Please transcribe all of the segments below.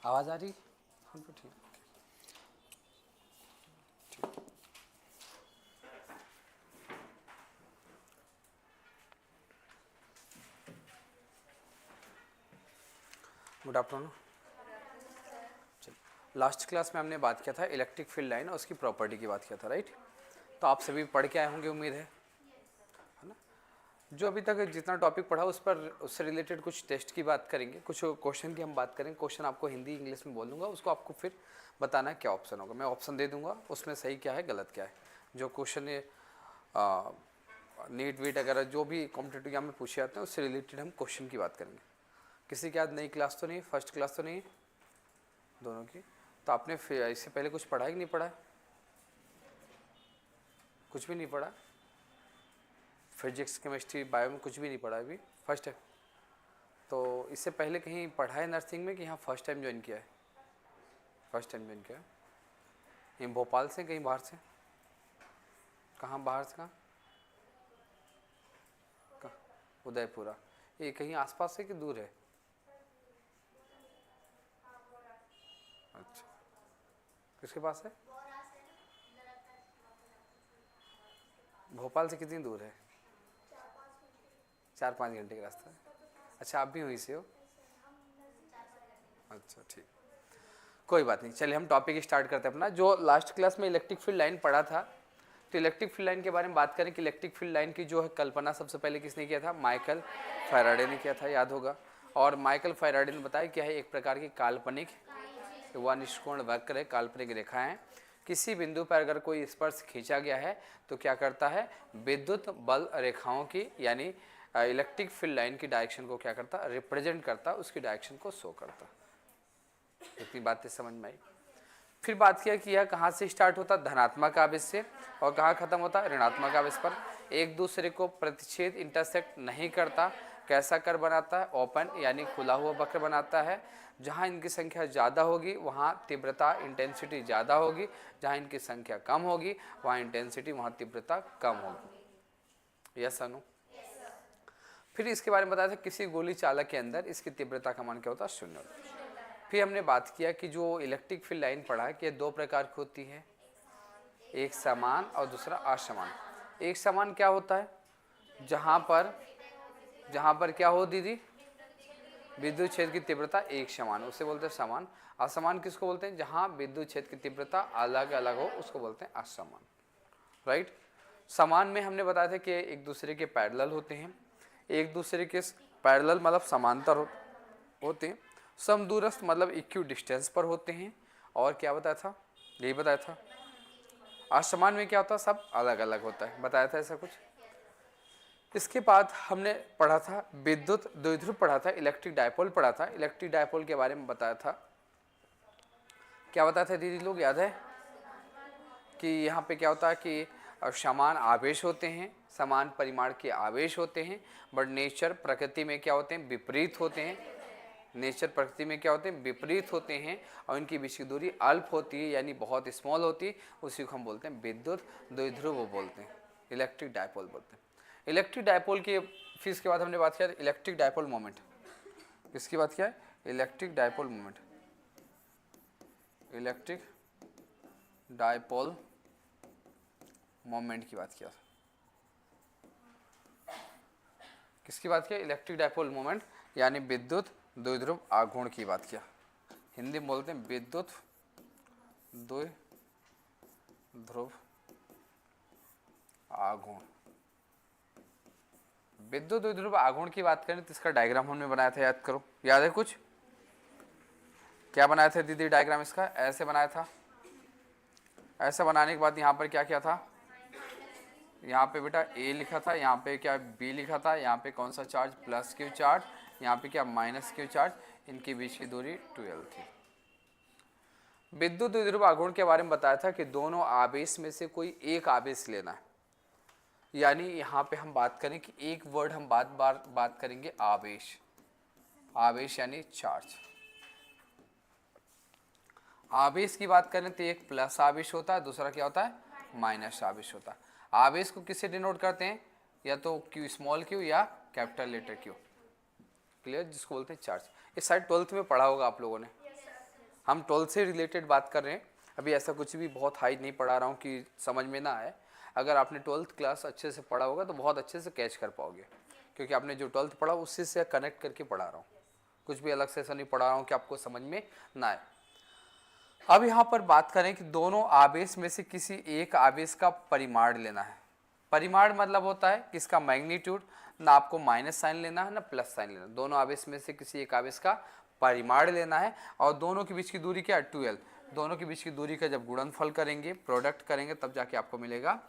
आवाज़ आ रही? हाँ तो ठीक। Good afternoon. लास्ट क्लास में हमने बात किया था इलेक्ट्रिक फील्ड लाइन और उसकी प्रॉपर्टी की बात किया था, राइट? तो आप सभी पढ़ के आए होंगे, उम्मीद है ना? जो अभी तक जितना टॉपिक पढ़ा उस पर उससे रिलेटेड कुछ टेस्ट की बात करेंगे, कुछ क्वेश्चन की हम बात करेंगे। क्वेश्चन आपको हिंदी इंग्लिश में बोल दूंगा, उसको आपको फिर बताना है क्या ऑप्शन होगा। मैं ऑप्शन दे दूंगा, उसमें सही क्या है गलत क्या है। जो क्वेश्चन ये नीट वीट वगैरह जो भी कॉम्पिटेटिव एग्जाम में पूछे जाते हैं उससे रिलेटेड हम क्वेश्चन की बात करेंगे। किसी के आज नई क्लास तो नहीं, फर्स्ट क्लास तो नहीं, दोनों की? तो आपने इससे पहले कुछ पढ़ा है कि नहीं पढ़ा? कुछ भी नहीं पढ़ा? फिजिक्स केमिस्ट्री बायो में कुछ भी नहीं पढ़ा अभी, फर्स्ट है? तो इससे पहले कहीं पढ़ा है नर्सिंग में कि यहाँ फर्स्ट टाइम ज्वाइन किया है? फर्स्ट टाइम ज्वाइन किया है। ये भोपाल से कहीं बाहर से? कहाँ बाहर से? कहाँ? उदयपुरा। ये कहीं आसपास है कि दूर है? अच्छा, किसके पास है? भोपाल से कितनी दूर है? 4-5 घंटे का रास्ता है। अच्छा, आप भी वहीं से हो? अच्छा ठीक, कोई बात नहीं। चलिए हम टॉपिक स्टार्ट करते हैं अपना। जो लास्ट क्लास में इलेक्ट्रिक फील्ड लाइन पढ़ा था, तो इलेक्ट्रिक फील्ड लाइन के बारे में बात करें कि इलेक्ट्रिक फील्ड लाइन की जो है कल्पना सबसे पहले किसने किया था? माइकल फैराडे ने किया था, याद होगा। और माइकल फैराडे ने बताया क्या है, एक प्रकार की काल्पनिक व निष्कोण वक्र है, काल्पनिक रेखाएं। किसी बिंदु पर अगर कोई स्पर्श खींचा गया है तो क्या करता है? विद्युत बल रेखाओं की यानी इलेक्ट्रिक फील्ड लाइन की डायरेक्शन को क्या करता? रिप्रेजेंट करता, उसकी डायरेक्शन को शो करता। इतनी बातें समझ में आई। फिर बात किया कि यह कहाँ से स्टार्ट होता? धनात्मक आवेश से। और कहाँ खत्म होता? ऋणात्मक आवेश पर। एक दूसरे को प्रतिच्छेद इंटरसेक्ट नहीं करता। कैसा कर बनाता है? ओपन यानी खुला हुआ वक्र बनाता है। जहाँ इनकी संख्या ज़्यादा होगी वहाँ तीव्रता इंटेंसिटी ज़्यादा होगी, जहाँ इनकी संख्या कम होगी वहाँ इंटेंसिटी वहाँ तीव्रता कम होगी। यस अनु? फिर इसके बारे में बताया था किसी गोली चालक के अंदर इसकी तीव्रता का मान क्या होता है? 0 होता है। फिर हमने बात किया कि जो इलेक्ट्रिक फील्ड लाइन पढ़ा कि दो प्रकार की होती है, एक समान और दूसरा असमान। एक समान क्या होता है? जहाँ पर क्या हो दीदी? विद्युत क्षेत्र की तीव्रता एक समान, उसे बोलते हैं समान। असमान किसको बोलते हैं? जहाँ विद्युत क्षेत्र की तीव्रता अलग अलग हो उसको बोलते हैं असमान, राइट। समान में हमने बताया था कि एक दूसरे के पैरेलल होते हैं, एक दूसरे के पैरेलल मतलब समांतर होते हैं, समदूरस्थ मतलब इक्यू डिस्टेंस पर होते हैं। और क्या बताया था? यही बताया था। असमान में क्या होता है? सब अलग अलग होता है, बताया था ऐसा कुछ। इसके बाद हमने पढ़ा था विद्युत द्विध्रुव पढ़ा था, इलेक्ट्रिक डायपोल पढ़ा था। इलेक्ट्रिक डायपोल के बारे में बताया था। क्या बताया था दीदी लोग, याद है? कि यहाँ पे क्या होता है कि समान आवेश होते हैं, समान परिमाण के आवेश होते हैं, बट नेचर प्रकृति में क्या होते हैं? विपरीत होते हैं। नेचर प्रकृति में क्या होते हैं? विपरीत होते हैं। और इनकी बीच की दूरी अल्प होती है यानी बहुत स्मॉल होती है, उसी को हम बोलते हैं विद्युत द्विध्रुव बोलते हैं, इलेक्ट्रिक डायपोल बोलते हैं। इलेक्ट्रिक डायपोल की फिर इसके बाद हमने बात किया इलेक्ट्रिक डायपोल मोमेंट। किसकी बात किया है? Electric dipole moment. Electric dipole moment की बात किया। किसकी बात किया? इलेक्ट्रिक डायपोल मोमेंट यानी विद्युत द्विध्रुव आघूर्ण की बात किया। हिंदी में बोलते हैं विद्युत द्विध्रुव आघूर्ण। विद्युत द्विध्रुव आघूर्ण की बात करें तो इसका डायग्राम हमने बनाया था, याद करो, याद है कुछ? क्या बनाया था दीदी डायग्राम इसका? ऐसे बनाया था। ऐसे बनाने के बाद यहाँ पर क्या किया था? यहाँ पे बेटा A लिखा था, यहाँ पे क्या B लिखा था, यहाँ पे कौन सा चार्ज? प्लस क्यू चार्ज, यहाँ पे क्या माइनस क्यू चार्ज, इनके बीच की दूरी 12 थी। विद्युत द्विध्रुव आघूर्ण के बारे में बताया था कि दोनों आवेश में से कोई एक आवेश लेना है। यानी यहाँ पे हम बात करें कि एक वर्ड हम बात करेंगे आवेश। आवेश यानी चार्ज। आवेश की बात करें तो एक प्लस आवेश होता है, दूसरा क्या होता है? माइनस आवेश होता है। आवेश को किससे डिनोट करते हैं? या तो क्यू स्मॉल क्यू या कैपिटल लेटर क्यू, क्लियर, जिसको बोलते हैं चार्ज। इस साइड 12th में पढ़ा होगा आप लोगों ने, हम 12th से रिलेटेड बात कर रहे हैं, अभी ऐसा कुछ भी बहुत हाई नहीं पढ़ा रहा हूँ कि समझ में ना आए। अगर आपने 12th क्लास अच्छे से पढ़ा होगा तो बहुत अच्छे से कैच कर पाओगे, क्योंकि आपने जो 12th पढ़ा उसी से कनेक्ट करके पढ़ा रहा हूँ, कुछ भी अलग से ऐसा नहीं पढ़ा रहा हूँ कि आपको समझ में ना आए। अब यहाँ पर बात करें कि दोनों आवेश में से किसी एक आवेश का परिमाण लेना है। परिमाण मतलब होता है कि इसका मैग्नीट्यूड, ना आपको माइनस साइन लेना है ना प्लस साइन लेना है, दोनों आवेश में से किसी एक आवेश का परिमाण लेना है। और दोनों के बीच की दूरी क्या है, 12। दोनों के बीच की दूरी का जब गुणनफल करेंगे, प्रोडक्ट करेंगे, तब जाके आपको मिलेगा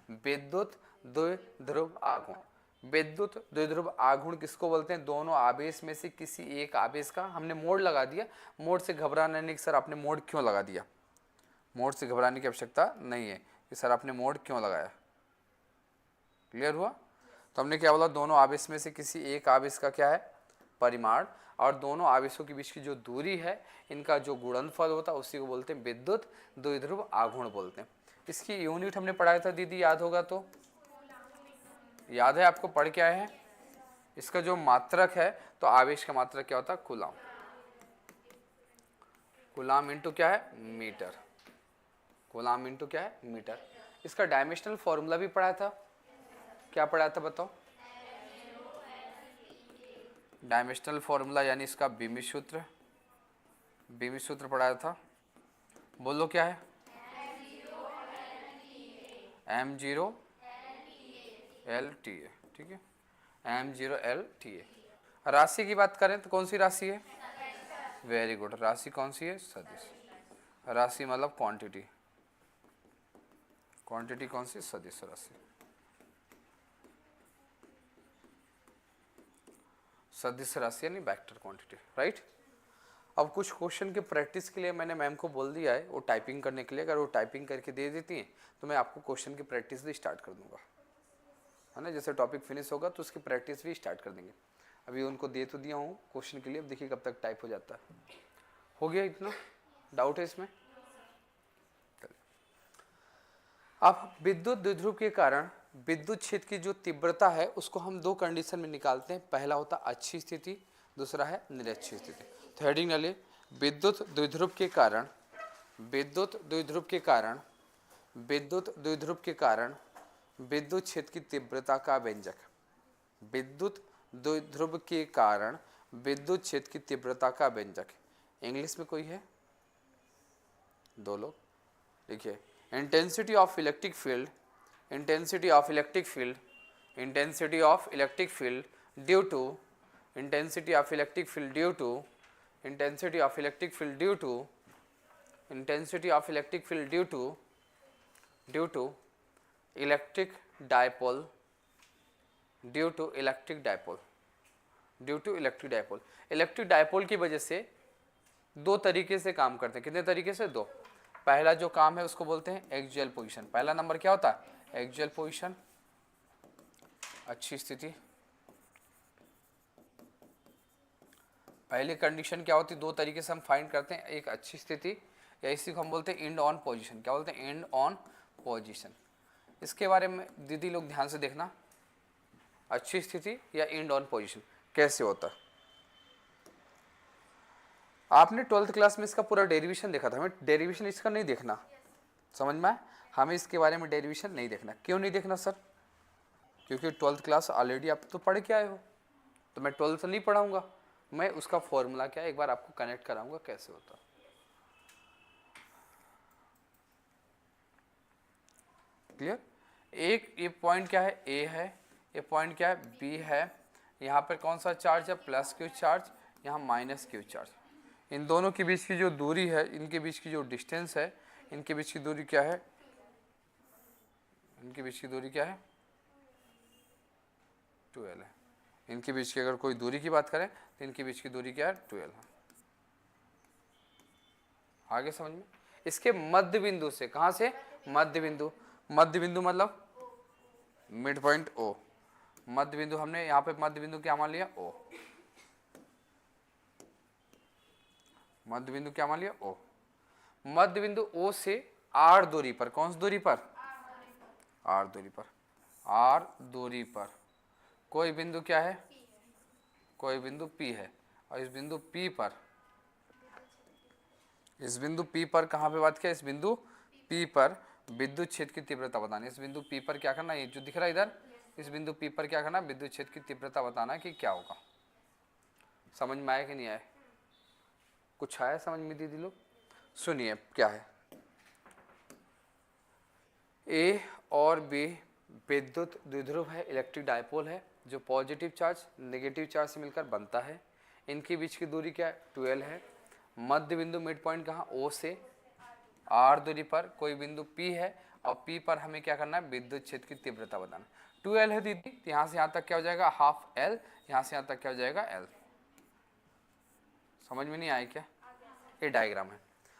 विद्युत द्विध्रुव आघूर्ण। विद्युत द्विध्रुव आघूर्ण किसको बोलते हैं, दोनों आवेश में से किसी एक आवेश का। हमने मोड लगा दिया, मोड से घबराना नहीं कि सर आपने मोड क्यों लगा दिया, मोड से घबराने की आवश्यकता नहीं है कि सर आपने मोड क्यों लगाया। क्लियर हुआ? तो हमने क्या बोला, दोनों आवेश में से किसी एक आवेश का क्या है, परिमाण, और दोनों आवेशों के बीच की जो दूरी है, इनका जो गुणनफल होता है उसी को बोलते हैं विद्युत द्विध्रुव आघूर्ण बोलते हैं। इसकी यूनिट हमने पढ़ाया था दीदी, याद होगा तो, याद है आपको, पढ़ क्या है? इसका जो मात्रक है, तो आवेश का मात्रक क्या होता है, कूलाम। कूलाम इंटू क्या है, मीटर। कूलाम इंटू क्या है, मीटर। इसका डायमेंशनल फॉर्मूला भी पढ़ा था, क्या पढ़ा था बताओ? डायमेंशनल फॉर्मूला यानी इसका बीमी सूत्र, बीमी सूत्र पढ़ाया था। बोलो क्या है, m0 LTA, ठीक है, m0 LTA। राशि की बात करें तो कौन सी राशि है, वेरी गुड, राशि कौन सी है, सदिश। राशि मतलब क्वांटिटी, क्वांटिटी कौन सी, सदिश राशि। सदिश राशि यानी वेक्टर क्वांटिटी, राइट। अब कुछ क्वेश्चन के प्रैक्टिस के लिए मैंने मैम को बोल दिया है वो टाइपिंग करने के लिए, अगर वो टाइपिंग करके दे देती हैं तो मैं आपको क्वेश्चन की प्रैक्टिस भी स्टार्ट कर दूंगा, है ना। जैसे टॉपिक फिनिश होगा तो उसकी प्रैक्टिस भी स्टार्ट कर देंगे। अभी उनको दे तो दिया हूँ क्वेश्चन के लिए, अब देखिए कब तक टाइप हो जाता है। हो गया, इतना डाउट है इसमें? अब विद्युत द्विध्रुव के कारण विद्युत क्षेत्र की जो तीव्रता है उसको हम दो कंडीशन में निकालते हैं, पहला होता है अच्छी स्थिति, दूसरा है निरक्षी स्थिति। तो हेडिंग डालिए, विद्युत द्विध्रुव के कारण, विद्युत द्विध्रुव के कारण, विद्युत द्विध्रुव के कारण विद्युत क्षेत्र की तीव्रता का व्यंजक। विद्युत द्विध्रुव के कारण विद्युत क्षेत्र की तीव्रता का व्यंजक। इंग्लिश में कोई है, दो लोग देखिए, intensity of electric field, intensity of electric field, intensity of electric field due to, intensity of electric field due to, intensity of electric field due to, intensity of electric field due to, due to electric dipole, due to electric dipole, due to electric dipole. Electric dipole की वजह से दो तरीके से काम करते हैं, कितने तरीके से, दो। पहला जो काम है उसको बोलते हैं एक्सियल पोजीशन, पहला नंबर क्या होता है, एक्सियल पोजीशन, अच्छी स्थिति। पहली कंडीशन क्या होती है, दो तरीके से हम फाइंड करते हैं, एक अच्छी स्थिति या इसी को हम बोलते हैं एंड ऑन पोजीशन। क्या बोलते हैं, एंड ऑन पोजीशन। इसके बारे में दीदी लोग ध्यान से देखना, अच्छी स्थिति या एंड ऑन पोजीशन कैसे होता है। आपने 12th क्लास में इसका पूरा डेरिवेशन देखा था, हमें डेरिवेशन इसका नहीं देखना, समझ में आया? हमें इसके बारे में डेरिवेशन नहीं देखना। क्यों नहीं देखना सर? क्योंकि 12th क्लास ऑलरेडी आप तो पढ़ के आए हो, तो मैं 12th नहीं पढ़ाऊंगा, मैं उसका फॉर्मूला क्या है एक बार आपको कनेक्ट कराऊंगा कैसे होता। क्लियर? एक ये पॉइंट क्या है, ए है, ये पॉइंट क्या है, बी है। यहाँ पर कौन सा चार्ज है, प्लस क्यू चार्ज, यहाँ माइनस क्यू चार्ज। इन दोनों के बीच की जो दूरी है, इनके बीच की जो डिस्टेंस है, इनके बीच की दूरी क्या है, इनके बीच की दूरी क्या है, 12 है। इनके बीच की अगर कोई दूरी की बात करें तो इनके बीच की दूरी क्या है, 12 है। आगे समझ में? इसके मध्य बिंदु से, कहाँ से, मध्य बिंदु, मध्य बिंदु मतलब मिड पॉइंट ओ, मध्य बिंदु हमने यहाँ पे मध्य बिंदु क्या मान लिया, ओ, मध्य बिंदु क्या मान लिया, ओ। मध्य बिंदु ओ से आर दूरी पर, कौन सी दूरी पर, आर दूरी पर, आर दूरी पर कोई बिंदु क्या है, कोई बिंदु पी है, और इस बिंदु पी पर, इस बिंदु P पर कहाँ पे बात किया, इस बिंदु P पर विद्युत क्षेत्र की तीव्रता बतानी। इस बिंदु P पर क्या करना, ये जो दिख रहा है इधर, इस बिंदु P पर क्या करना, विद्युत क्षेत्र की तीव्रता बताना कि क्या होगा। समझ में आया कि नहीं आया, कुछ आया समझ में दीदी लोग? सुनिए क्या है, A और B विद्युत द्विध्रुव है, इलेक्ट्रिक डायपोल है, जो पॉजिटिव चार्ज नेगेटिव चार्ज से मिलकर बनता है। इनके बीच की दूरी क्या है, 12 है। मध्य बिंदु मिड पॉइंट कहाँ, O से R दूरी पर कोई बिंदु P है, और P पर हमें क्या करना है, विद्युत क्षेत्र की तीव्रता बताना। 12 है दीदी, तो यहाँ से यहाँ तक क्या हो जाएगा, हाफ L, यहाँ से यहाँ तक क्या हो जाएगा, L। समझ में नहीं आया क्या, ये डायग्राम है।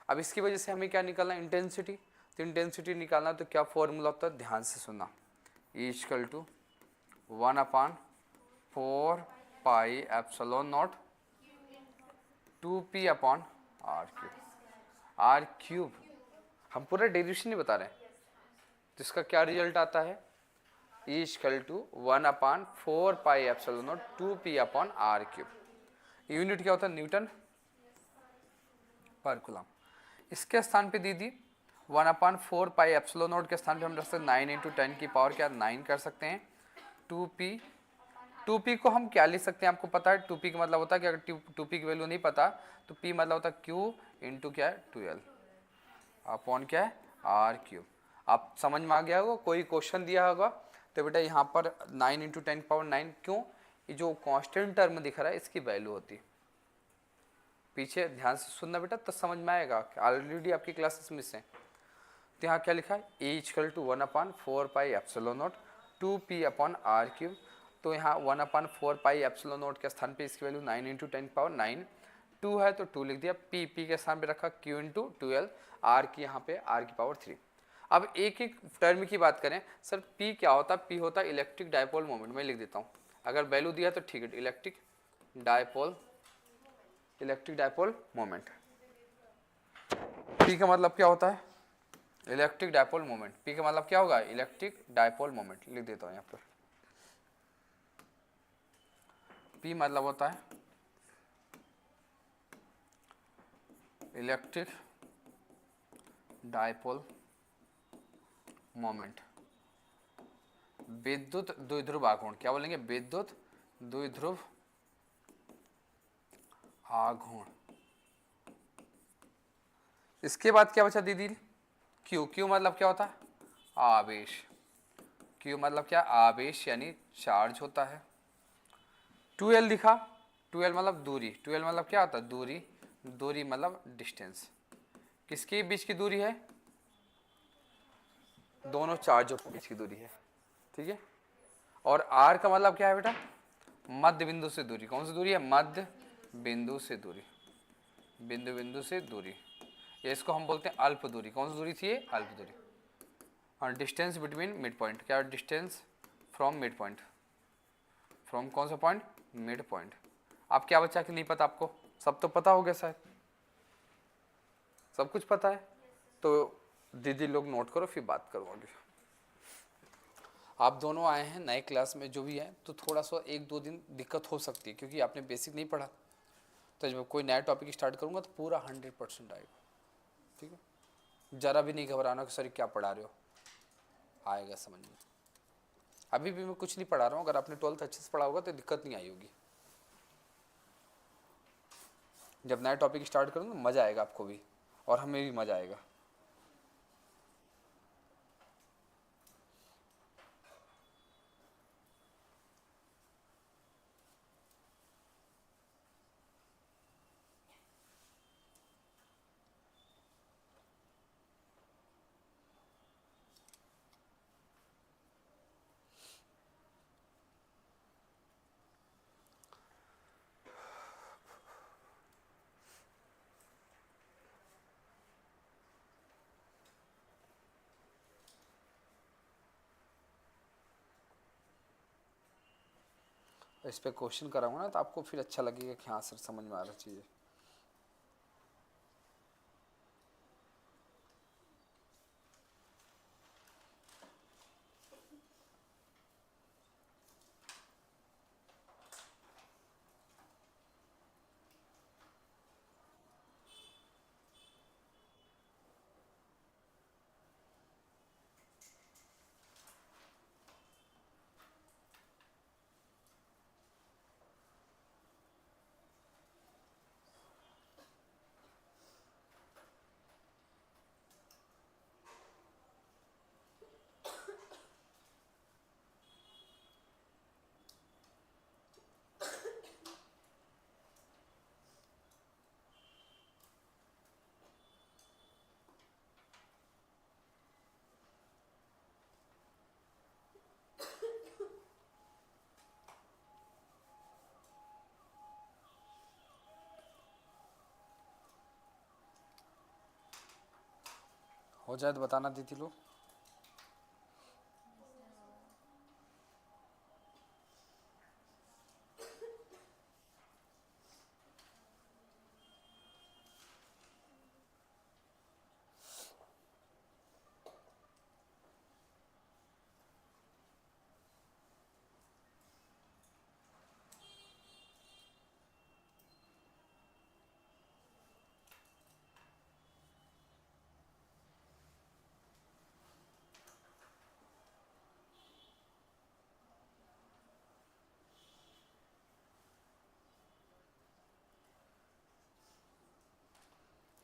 अब इसकी वजह से हमें क्या निकालना, इंटेंसिटी। तो इंटेंसिटी निकालना तो क्या फॉर्मूला होता है, ध्यान से सुनना, E = 1/4πε0 2p/r³। r³ हम पूरा डेरिवेशन नहीं बता रहे हैं, जिसका क्या रिजल्ट आता है, E = 1/4πε0 2p/r³। यूनिट क्या होता है, न्यूटन पर कूलम। इसके स्थान पे दीदी 1/4πε0 के स्थान पे हम रख सकते हैं 9 × 10 की पावर क्या 9 कर सकते हैं। 2p को हम क्या लिख सकते हैं, आपको पता है 2p का मतलब होता है कि अगर 2p की वैल्यू नहीं पता तो p मतलब होता है q इंटू क्या है 12 अपॉन क्या है r³। आप समझ में आ गया होगा, कोई क्वेश्चन दिया होगा तो बेटा यहाँ पर 9 × 10 की पावर 9 क्यों, ये जो कांस्टेंट टर्म दिख रहा है इसकी वैल्यू होती है। पीछे ध्यान से सुनना बेटा तो समझ में आएगा, ऑलरेडी आपकी क्लासेस में से। तो यहाँ क्या लिखा है, E = 1/4πε0 2p/r³। तो यहाँ 1/4πε0 के स्थान पे इसकी वैल्यू 9 × 10 की पावर 9, 2 है तो 2 लिख दिया, p के स्थान पे रखा q × 12, r की यहाँ पे r³। अब एक एक टर्म की बात करें, सर p क्या होता है, p होता है इलेक्ट्रिक डायपोल मोमेंट। मैं लिख देता हूँ, अगर वैल्यू दिया तो ठीक है, इलेक्ट्रिक डायपोल मोमेंट। p का मतलब क्या होता है, इलेक्ट्रिक डायपोल मोमेंट। p का मतलब क्या होगा, इलेक्ट्रिक डायपोल मोमेंट। लिख देता हूँ यहाँ पर, p मतलब होता है इलेक्ट्रिक डायपोल मोमेंट, विद्युत द्विध्रुव आघूर्ण। क्या बोलेंगे, विद्युत द्विध्रुव आघूर्ण। इसके बाद क्या बचा दीदी, क्यू मतलब क्या होता है, आवेश। क्यू मतलब क्या, आवेश यानी चार्ज होता है। 12 दिखा, 12 मतलब दूरी, 12 मतलब क्या होता है, दूरी मतलब डिस्टेंस। किसके बीच की दूरी है, दोनों चार्जों के बीच की दूरी है, ठीक है। और आर का मतलब क्या है बेटा, मध्य बिंदु से दूरी। कौन सी दूरी है, मध्य बिंदु से दूरी, बिंदु से दूरी। ये इसको हम बोलते हैं अल्प दूरी। कौन सी दूरी थी ये, अल्प दूरी। और डिस्टेंस बिटवीन मिड पॉइंट, क्या distance from mid point, from कौन सा पॉइंट, मिड पॉइंट। आप क्या बच्चा कि नहीं पता, आपको सब तो पता हो गया शायद, सब कुछ पता है। तो दीदी लोग नोट करो, फिर बात करो आगे। आप दोनों आए हैं नए क्लास में जो भी है, तो थोड़ा सा 1-2 दिन दिक्कत हो सकती है, क्योंकि आपने बेसिक नहीं पढ़ा। तो जब कोई नया टॉपिक स्टार्ट करूँगा तो पूरा 100% आएगा, ठीक है। ज़रा भी नहीं घबराना कि सर क्या पढ़ा रहे हो, आएगा समझ में। अभी भी मैं कुछ नहीं पढ़ा रहा हूँ, अगर आपने 12th अच्छे से पढ़ा होगा तो दिक्कत नहीं आई होगी। जब नया टॉपिक स्टार्ट करूँगा मज़ा आएगा आपको भी, और हमें भी मज़ा आएगा। इस पर क्वेश्चन कराऊंगा ना तो आपको फिर अच्छा लगेगा कि हाँ सर समझ में आ रहा चीज़ें। हो जाए तो बताना दीदी लोग।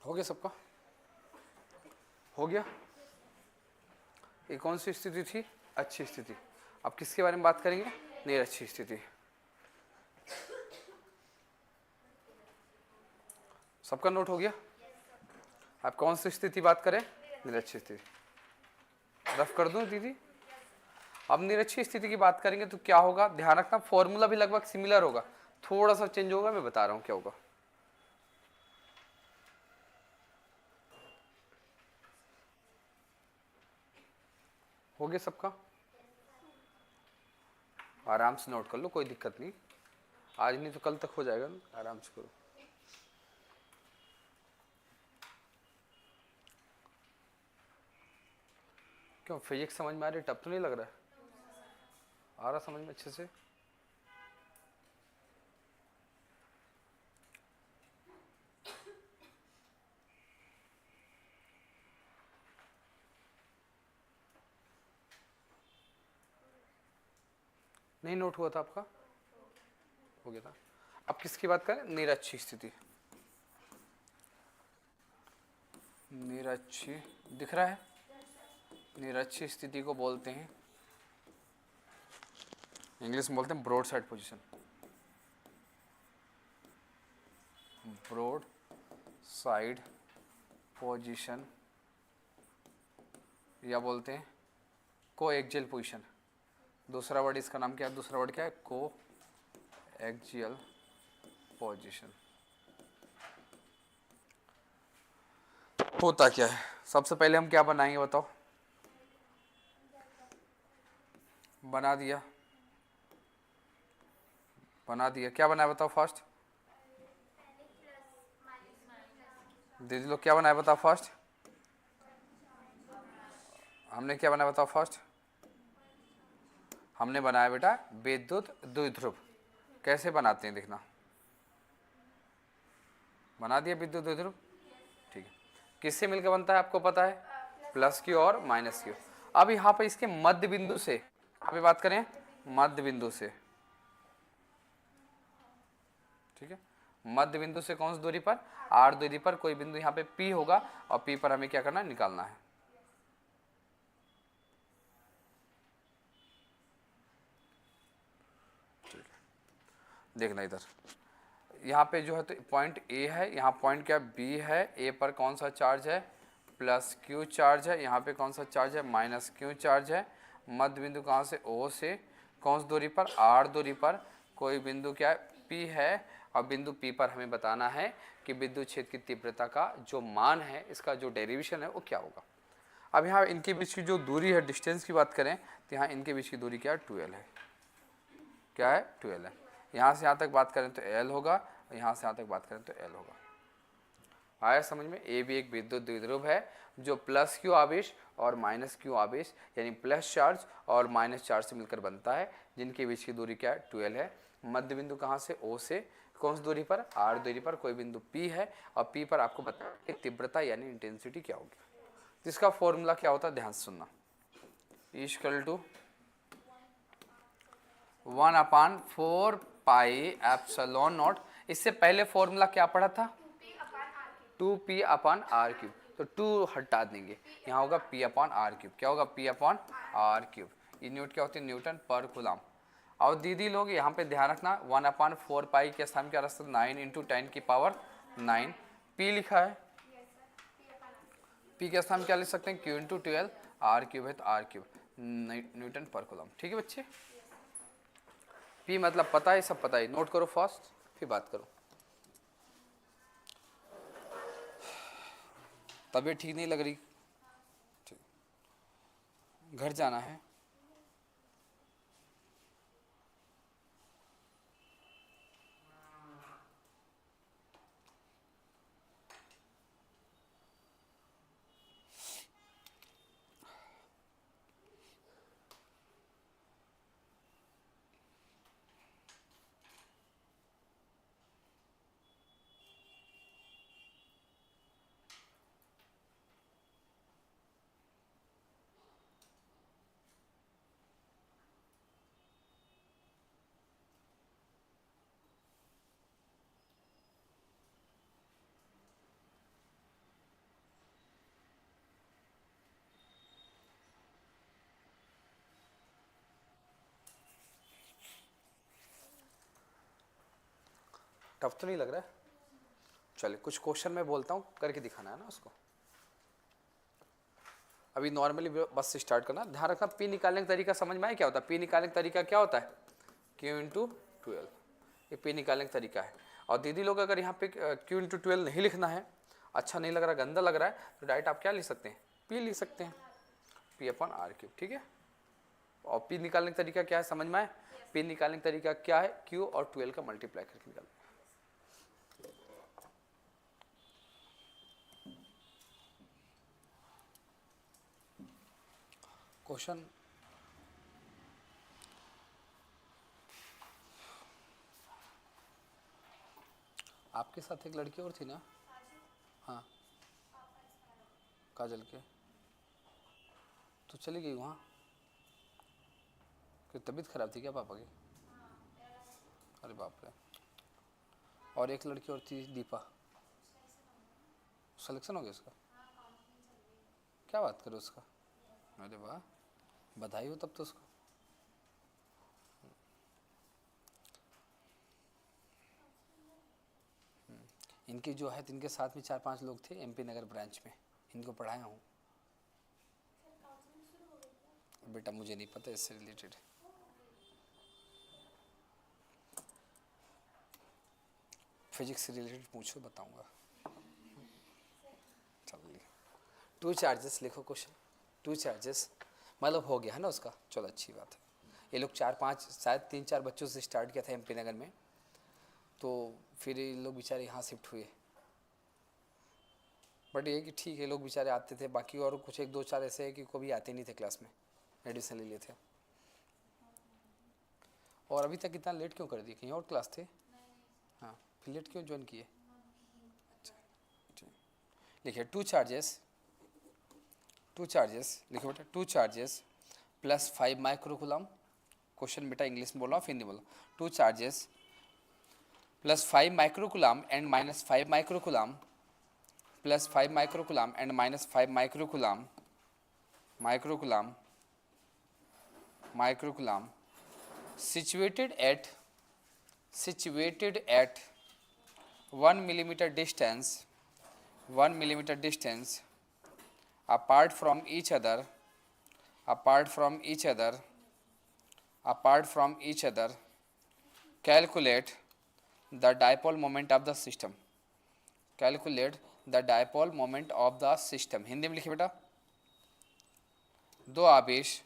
हो गया सबका? हो गया। ये कौन सी स्थिति थी? अच्छी स्थिति। अब किसके बारे में बात करेंगे? निरक्षी स्थिति। सबका नोट हो गया? अब कौन सी स्थिति बात करें? निरक्षी स्थिति। रफ कर दूं दीदी? अब निरक्षी स्थिति की बात करेंगे तो क्या होगा, ध्यान रखना फॉर्मूला भी लगभग सिमिलर होगा, थोड़ा सा चेंज होगा, मैं बता रहा हूं क्या होगा। हो गया सबका? आराम से नोट कर लो, कोई दिक्कत नहीं, आज नहीं तो कल तक हो जाएगा ना, आराम से करो। क्यों फिजिक्स समझ में आ रही, टफ तो नहीं लग रहा है? आ रहा समझ में अच्छे से? नहीं नोट हुआ था आपका? हो गया था। अब किसकी बात करें? निरक्षी स्थिति। निरक्षी दिख रहा है? निरक्षी स्थिति को बोलते हैं, इंग्लिश में बोलते हैं broad side position. Broad side position या बोलते हैं को एक्सियल पोजीशन। दूसरा वर्ड इसका नाम क्या है? दूसरा वर्ड क्या है? को एक्सियल पोजीशन। होता क्या है? सबसे पहले हम क्या बनाएंगे बताओ? बना दिया, बना दिया। क्या बनाया बताओ फर्स्ट? दीदी लोग क्या बनाया बताओ फर्स्ट? हमने क्या बनाया बताओ फर्स्ट? हमने बनाया बेटा विद्युत द्विध्रुव। कैसे बनाते हैं देखना। बना दिया विद्युत द्विध्रुव, ठीक है। किससे मिलकर बनता है आपको पता है? प्लस क्यू और माइनस क्यू। अब यहाँ पे इसके मध्य बिंदु से, अभी बात करें मध्य बिंदु से, ठीक है। मध्य बिंदु से कौन सी दूरी पर? आर दूरी पर कोई बिंदु यहाँ पे P होगा और P पर हमें क्या करना है? निकालना है। ठीक है, देखना इधर, यहाँ पे जो है तो पॉइंट A है, यहाँ पॉइंट क्या B है, A पर कौन सा चार्ज है? प्लस Q चार्ज है। यहाँ पे कौन सा चार्ज है? माइनस Q चार्ज है। मध्य बिंदु कहाँ से? O से कौन सी दूरी पर? R दूरी पर कोई बिंदु क्या है? P है। और बिंदु P पर हमें बताना है कि विद्युत क्षेत्र की तीव्रता का जो मान है, इसका जो डेरिवेशन है वो क्या होगा। अब यहाँ इनके बीच की जो दूरी है, डिस्टेंस की बात करें तो यहाँ इनके बीच की दूरी क्या है? 12 है। क्या है? 12 है। यहाँ से यहाँ तक बात करें तो L होगा, यहाँ से यहाँ तक बात करें तो L होगा। आया समझ में? ए भी एक विद्युत द्विध्रुव है जो प्लस क्यू आवेश और माइनस क्यू आवेश यानी प्लस चार्ज और माइनस चार्ज से मिलकर बनता है, जिनके बीच की दूरी क्या है? 12 है। मध्य बिंदु कहाँ से? O से कौन सी दूरी पर? R दूरी पर कोई बिंदु P है और P पर आपको बताना है तीव्रता यानी इंटेंसिटी क्या होगी। जिसका फॉर्मूला क्या होता है? ध्यान से सुनना। Equal to 1/4 pi epsilon naught. इससे पहले फॉर्मूला क्या पढ़ा था? 2p/r³। तो 2 हटा देंगे, यहाँ होगा p/r³। क्या होगा? p/r³। ये न्यूट क्या होती है? न्यूटन पर कूलम। और दीदी लोग यहाँ पे ध्यान रखना 1/4 पाई के स्थान क्या रख सकते? 9 × 10⁹ p लिखा है। p के स्थान क्या लिख सकते हैं? q × 12 r³ है तो r³ न्यूटन पर कूलम। ठीक है बच्चे, p मतलब पता है, सब पता है। नोट करो फर्स्ट फिर बात करो। तबीयत ठीक नहीं लग रही? घर जाना है, टफ तो नहीं लग रहा है? चलिए कुछ क्वेश्चन मैं बोलता हूँ, करके दिखाना है ना उसको। अभी नॉर्मली बस स्टार्ट करना, ध्यान रखना पी निकालने का तरीका समझ में आया क्या होता है? पी निकालने का तरीका क्या होता है? Q इंटू 12, ये पी निकालने का तरीका है। और दीदी लोग अगर यहाँ पे Q इंटू 12 नहीं लिखना है, अच्छा नहीं लग रहा, गंदा लग रहा है, तो डायरेक्ट आप क्या लिख सकते हैं? पी लिख सकते हैं, पी अपॉन आर क्यूब, ठीक है। और पी निकालने का तरीका क्या है समझ में आए? पी निकालने का तरीका क्या है? Q और 12 का मल्टीप्लाई करके निकालना। क्वेश्चन आपके साथ एक लड़की और थी ना? हाँ, काजल के, तो चली गई वहाँ, कि तबीयत खराब थी क्या पापा की? अरे बाप रे। और एक लड़की और थी दीपा, सिलेक्शन हो गया उसका? क्या बात करो उसका? अरे वाह, बधाई हो तब तो उसको। इनकी जो है, इनके साथ में 4-5 लोग थे MP नगर ब्रांच में, इनको पढ़ाया हूँ। बेटा मुझे नहीं पता इससे रिलेटेड, फिजिक्स से रिलेटेड पूछो बताऊंगा। चलिए 2 चार्जेस लिखो क्वेश्चन, 2 चार्जेस मतलब हो गया है ना उसका, चलो अच्छी बात है। ये लोग 4-5 शायद 3-4 बच्चों से स्टार्ट किया था MP नगर में, तो फिर ये लोग बेचारे यहाँ शिफ्ट हुए। बट ये कि ठीक है, लोग बेचारे आते थे, बाकी और कुछ 1-2-4 ऐसे है कि कभी आते नहीं थे क्लास में, एडमिशन ले लिए थे। और अभी तक इतना लेट क्यों कर दिए? कहीं और क्लास थे? हाँ, फिर लेट क्यों ज्वाइन किए? अच्छा ठीक, लिखिए 2 चार्जेस, 2 चार्जेस लिखो बेटा, 2 चार्जेस प्लस 5 माइक्रोकुलम। क्वेश्चन बेटा इंग्लिश में बोल रहा हूँ, फिर नहीं बोला। 2 charges plus 5 microcoulomb and minus 5 microcoulomb, plus 5 microcoulomb and minus 5 microcoulomb, microcoulomb, microcoulomb situated at 1 millimeter distance, 1 millimeter distance apart from each other, apart from each other, apart from each other, calculate the dipole moment of the system, calculate the dipole moment of the system। Hindi में लिखिए बेटा, 2 आवेश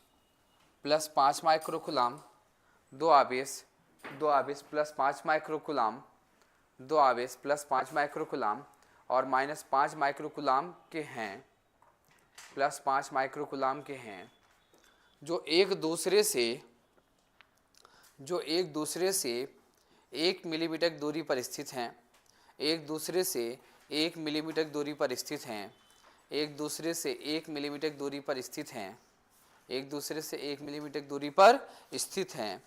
plus 5 microcoulomb, 2 आवेश plus 5 microcoulomb, 2 आवेश plus 5 microcoulomb और minus 5 microcoulomb के हैं, plus 5 microcoulomb के हैं, जो एक दूसरे से 1 मिलीमीटर दूरी पर स्थित हैं, एक दूसरे से 1 मिलीमीटर दूरी पर स्थित हैं, एक दूसरे से 1 मिलीमीटर दूरी पर स्थित हैं, एक दूसरे से 1 मिलीमीटर दूरी पर स्थित हैं।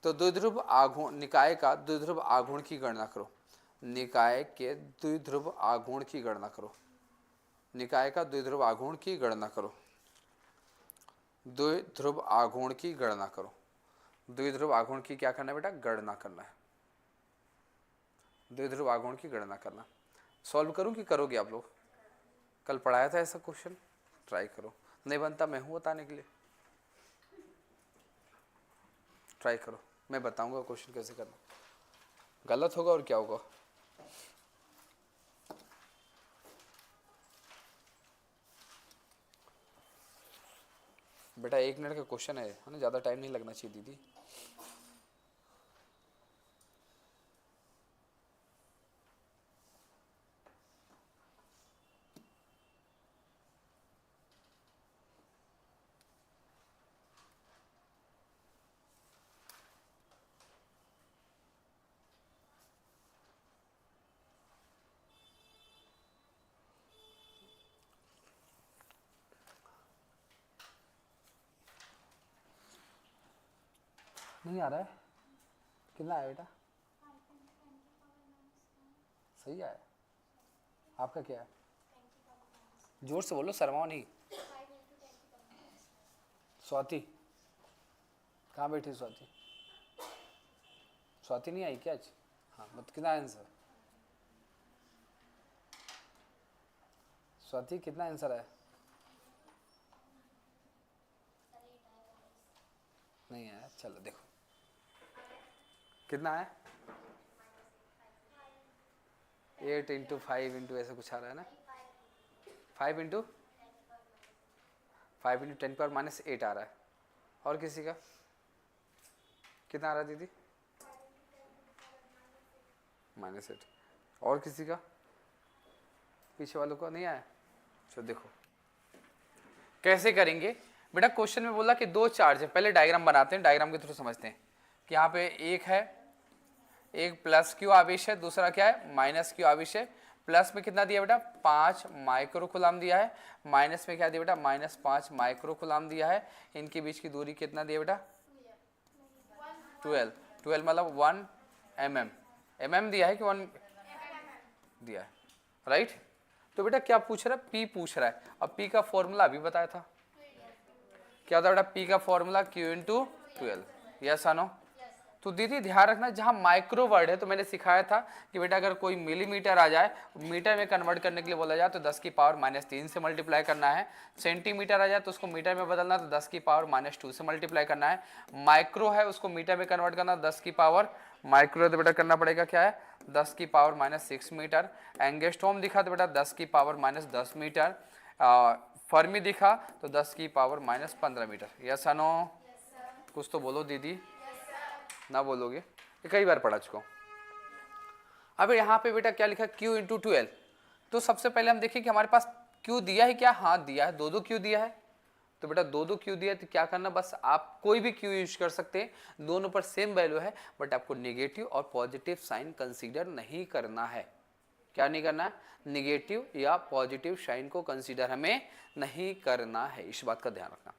तो द्विध्रुव आघूर्ण, निकाय का द्विध्रुव आघूर्ण की गणना करो, निकाय के द्विध्रुव आघूर्ण की गणना करो, निकाय का द्विध्रुव आघूर्ण की गणना करो, द्विध्रुव आघूर्ण की गणना करो। द्विध्रुव आघूर्ण की क्या करना है बेटा? गणना करना है, द्विध्रुव आघूर्ण की गणना करना। सॉल्व करूं कि करोगे आप लोग? कल पढ़ाया था ऐसा क्वेश्चन, ट्राई करो, नहीं बनता मैं हूं बताने के लिए, ट्राई करो, मैं बताऊंगा क्वेश्चन कैसे करना। गलत होगा और क्या होगा? बेटा 1 मिनट का क्वेश्चन है ना, ज़्यादा टाइम नहीं लगना चाहिए दीदी। नहीं आ रहा है, कितना आया बेटा? सही आया। आपका क्या है? जोर से बोलो, शर्माओ नहीं। स्वाति कहाँ बैठी? स्वाति, स्वाति नहीं आई क्या आज? हाँ मत, कितना आंसर? स्वाति कितना आंसर है? नहीं आया, चलो देखो कितना है। 8 इंटू 5 इंटू ऐसा कुछ आ रहा है ना, 5 इंटू 10⁻⁸ आ रहा है। और किसी का कितना आ रहा है दीदी? -8। और किसी का? पीछे वालों को नहीं आया? चलो देखो कैसे करेंगे बेटा। क्वेश्चन में बोला कि 2 चार्ज है, पहले डायग्राम बनाते हैं, डायग्राम के थ्रू समझते हैं कि यहाँ पे एक है, एक प्लस क्यू आवेश है, दूसरा क्या है माइनस क्यू आवेश है। प्लस में कितना दिया बेटा 5 माइक्रो कूलम दिया है, माइनस में क्या दिया बेटा -5 माइक्रो कूलम दिया है। इनके बीच की दूरी कितना दिया बेटा 12 मतलब 1 mm दिया है कि 1 दिया है, राइट। तो बेटा क्या पूछ रहा है, P पूछ रहा है। अब P का फॉर्मूला अभी बताया था, क्या था बेटा P का formula Q into 12, yes no. तो दीदी ध्यान रखना, जहाँ माइक्रो वर्ड है तो मैंने सिखाया था कि बेटा अगर कोई मिलीमीटर आ जाए, मीटर में कन्वर्ट करने के लिए बोला जाए तो 10⁻³ से मल्टीप्लाई करना है। सेंटीमीटर आ जाए तो उसको मीटर में बदलना तो 10⁻² से मल्टीप्लाई करना है। माइक्रो है उसको मीटर में कन्वर्ट करना 10 माइक्रो तो बेटा करना पड़ेगा क्या है 10⁻⁶ मीटर। एंगस्ट्रॉम दिखा तो बेटा 10⁻⁻10 मीटर। फर्मी दिखा तो 10⁻⁻15 मीटर, यस नो। कुछ तो बोलो दीदी, ना बोलोगे, ये कई बार पढ़ा चुका हूँ। अब यहाँ पे बेटा क्या लिखा Q इंटू 12। तो सबसे पहले हम देखें कि हमारे पास Q दिया है क्या, हाँ दिया है, 2 Q दिया है। तो बेटा 2 Q दिया है तो क्या करना, बस आप कोई भी Q यूज कर सकते हैं, दोनों पर सेम वैल्यू है, बट आपको नेगेटिव और पॉजिटिव साइन कंसीडर नहीं करना है। क्या नहीं करना, नेगेटिव या पॉजिटिव साइन को कंसीडर हमें नहीं करना है, इस बात का ध्यान रखना।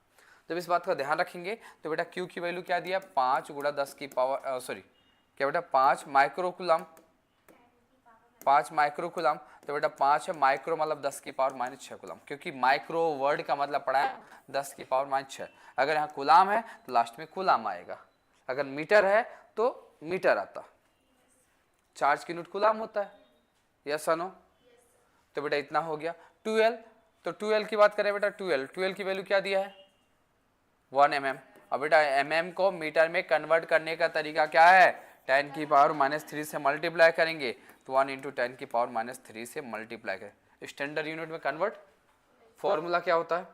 जब इस बात का ध्यान रखेंगे तो बेटा Q की वैल्यू क्या दिया 5 × 10⁻, क्या बेटा 5 माइक्रो कूलम, 5 माइक्रो कूलम। तो बेटा 5 है माइक्रो मतलब 10⁻⁻6 कूलम, क्योंकि माइक्रो वर्ड का मतलब पड़ा है 10⁻�6। अगर यहाँ कूलम है तो लास्ट में कूलम आएगा, अगर मीटर है तो मीटर आता। चार्ज की यूनिट कूलम होता है, यस नो। तो बेटा इतना हो गया 12। तो 12 की बात करें बेटा 12 की वैल्यू क्या दिया है 1 mm। अब बेटा mm को मीटर में कन्वर्ट करने का तरीका क्या है 10⁻⁻3 से मल्टीप्लाई करेंगे, तो 1 × 10⁻⁻3 से मल्टीप्लाई करें। स्टैंडर्ड यूनिट में कन्वर्ट, फॉर्मूला क्या होता है,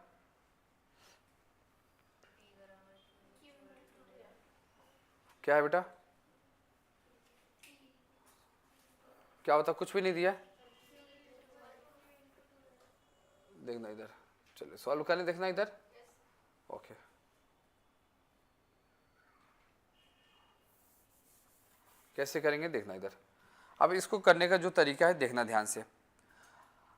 क्या है बेटा, क्या होता, कुछ भी नहीं दिया, देखना इधर, चलिए सॉल्व करने देखना इधर, ओके। कैसे करेंगे देखना इधर। अब इसको करने का जो तरीका है देखना ध्यान से।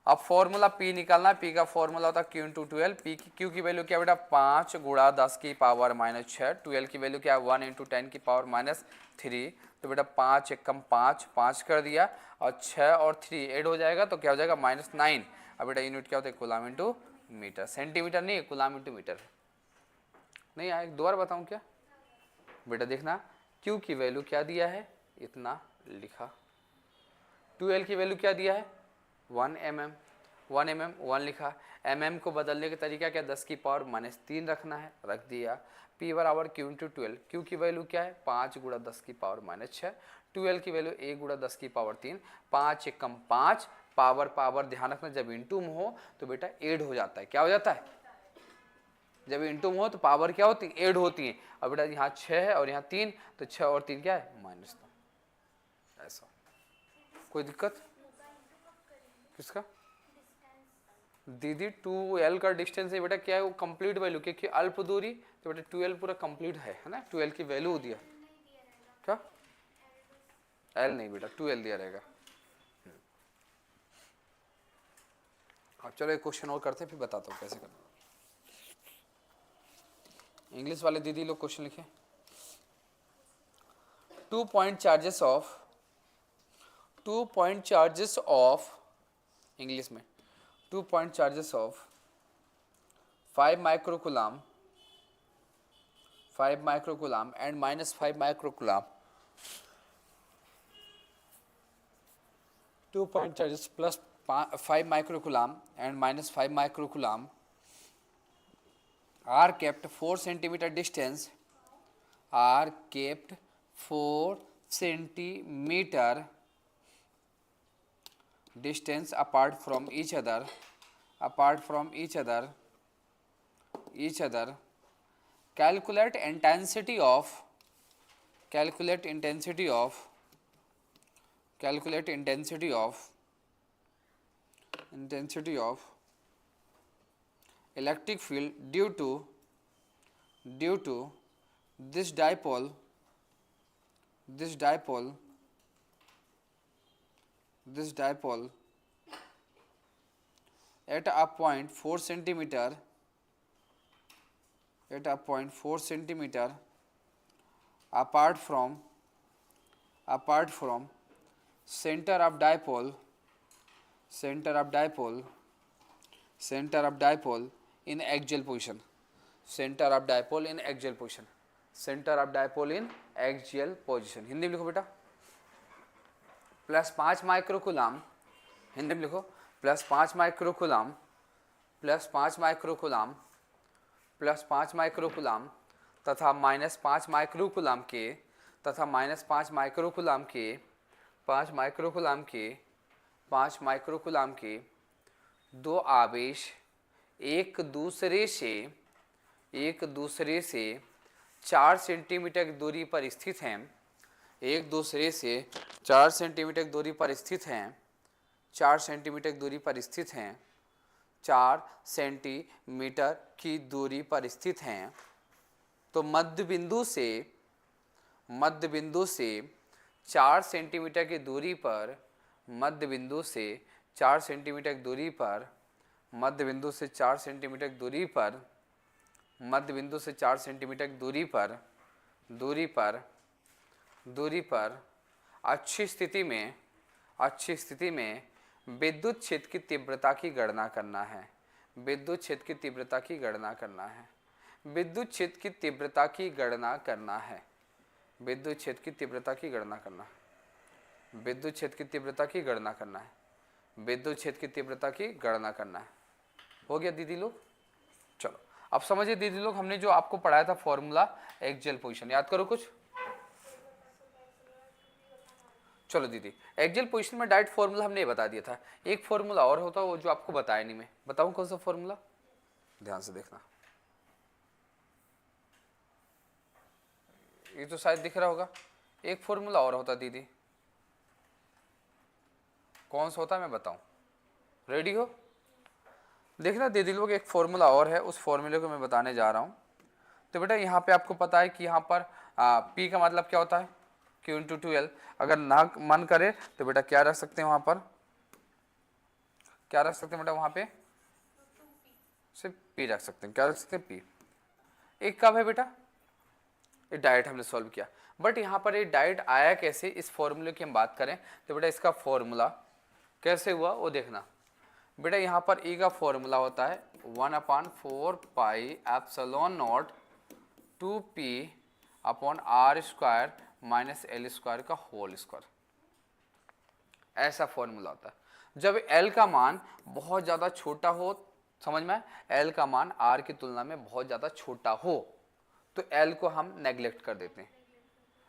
अब फॉर्मूला P निकालना है, P का फॉर्मूला होता है Q इंटू 12। Q की वैल्यू क्या बेटा 5 × 10⁻⁻6। 12 की वैल्यू क्या है 1 × 10⁻3। तो बेटा 5 एकम 5 कर दिया, और 6 और 3 ऐड हो जाएगा तो क्या हो जाएगा -9। अब बेटा यूनिट क्या होता है कूलम इंटू मीटर, सेंटीमीटर नहीं कूलम इंटू मीटर। नहीं आया, एक 2 बार बताऊँ क्या बेटा, देखना Q की वैल्यू क्या दिया है इतना लिखा, 12 की वैल्यू क्या दिया है 1 mm, 1 लिखा। mm को बदलने का तरीका क्या 10⁻⁻3 रखना है, रख दिया। P बराबर Q इंटू 12। Q की वैल्यू क्या है 5 × 10⁻⁻6। 12 की वैल्यू 1 × 10⁻3। 5 एकम 5, पावर ध्यान रखना जब इंटू में हो तो बेटा ऐड हो जाता है, क्या हो जाता है जब इंटू में हो तो पावर क्या होती है, ऐड होती है। अब बेटा यहाँ 6 है और यहाँ 3, तो 6 और 3 क्या है, -2। ऐसा कोई दिक्कत? किसका दीदी? 2l का डिस्टेंस है बेटा, क्या है वो कंप्लीट वैल्यू, क्योंकि अल्प दूरी, तो बेटा 2l पूरा कंप्लीट है ना, 2l की वैल्यू दिया क्या, l नहीं बेटा 2l दिया रहेगा। अब चलो एक क्वेश्चन और करते हैं, फिर बताता हूँ कैसे करना। इंग्लिश वाले दीदी लोग क्वेश्चन लिखे। 2 पॉइंट चार्जेस ऑफ इंग्लिश में 2 point charges of 5 microcoulomb and -5 microcoulomb. 2 point charges plus 5 microcoulomb and -5 microcoulomb are kept 4 centimeter distance, are kept 4 centimeter distance apart from each other, calculate intensity of electric field due to this dipole at a point 4 centimeter apart from center of dipole in axial position, Hindi में लिखो बेटा, +5 microcoulomb, Hindi में लिखो +5 microcoulomb तथा -5 microcoulomb के 2 आवेश एक दूसरे से 4 सेंटीमीटर की दूरी पर स्थित हैं, 4 सेंटीमीटर की दूरी पर स्थित हैं, तो मध्य बिंदु से 4 सेंटीमीटर की दूरी पर अच्छी स्थिति में विद्युत क्षेत्र की तीव्रता की गणना करना है। विद्युत क्षेत्र की तीव्रता की गणना करना है। विद्युत क्षेत्र की तीव्रता की गणना करना है। विद्युत क्षेत्र की तीव्रता की गणना करना है। विद्युत क्षेत्र की तीव्रता की गणना करना है। विद्युत क्षेत्र की तीव्रता की गणना करना है। हो गया दीदी लोग? चलो अब समझिए दीदी लोग, हमने जो आपको पढ़ाया था फॉर्मूला एक्सियल पोजीशन, याद करो कुछ। चलो दीदी, एक्सियल पोजीशन में डायरेक्ट फॉर्मूला हमने ये बता दिया था। एक फॉर्मूला और होता है वो जो आपको बताया नहीं, मैं बताऊं कौन सा फॉर्मूला, ध्यान से देखना। ये तो शायद दिख रहा होगा। एक फॉर्मूला और होता दीदी, कौन सा होता है मैं बताऊं? रेडी हो? देखना दीदी लोग, एक फॉर्मूला और है, उस फॉर्मूले को मैं बताने जा रहा हूं। तो बेटा यहाँ पे आपको पता है कि यहाँ पर P का मतलब क्या होता है, Q × 2L। अगर ना मन करे तो बेटा क्या रख सकते हैं वहां पर, क्या रख सकते हैं बेटा वहां पे, सिर्फ P रख सकते हैं। क्या रख सकते हैं? P। एक कब है बेटा, ये डायरेक्ट हमने सॉल्व किया, बट यहाँ पर ये डायरेक्ट आया कैसे, इस फॉर्मूले की हम बात करें तो बेटा इसका फॉर्मूला कैसे हुआ वो देखना। बेटा यहाँ पर E का फॉर्मूला होता है 1/4 pi epsilon naught 2P upon R square minus L square का होल स्क्वायर, ऐसा फॉर्मूला होता है। जब L का मान बहुत ज़्यादा छोटा हो, समझ में, L का मान R की तुलना में बहुत ज़्यादा छोटा हो तो L को हम नेग्लेक्ट कर देते हैं।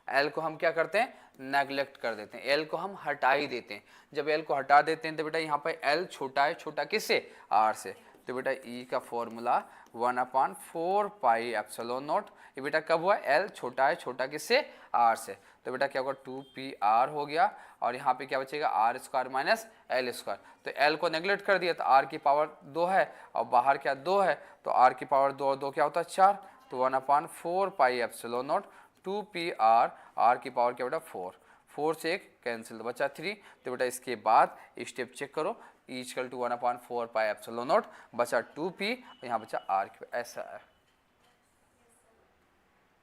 L को हम क्या करते हैं? नेग्लेक्ट कर देते हैं। L को हम हटा ही देते हैं। जब L को हटा देते हैं तो बेटा यहाँ पर L छोटा है, छोटा किससे? R से, तो बेटा ई का फॉर्मूला 1/4 पाई एप्सिलॉन नॉट, ये बेटा कब हुआ, एल छोटा है, छोटा किससे, आर से, तो बेटा क्या होगा 2pr हो गया, और यहाँ पे क्या बचेगा R square minus L square, तो एल को नेग्लेक्ट कर दिया तो आर की पावर 2 है और बाहर क्या 2 है, तो आर की पावर 2 और 2 क्या होता है 4, तो 1/4 pi epsilon naught 2pr, R की पावर क्या बेटा 4, 4 से एक कैंसिल, तो बचा 3, तो बेटा इसके बाद स्टेप चेक करो, E equal to 1/4 pi epsilon naught, बचा 2p, यहाँ बचा आर, ऐसा है,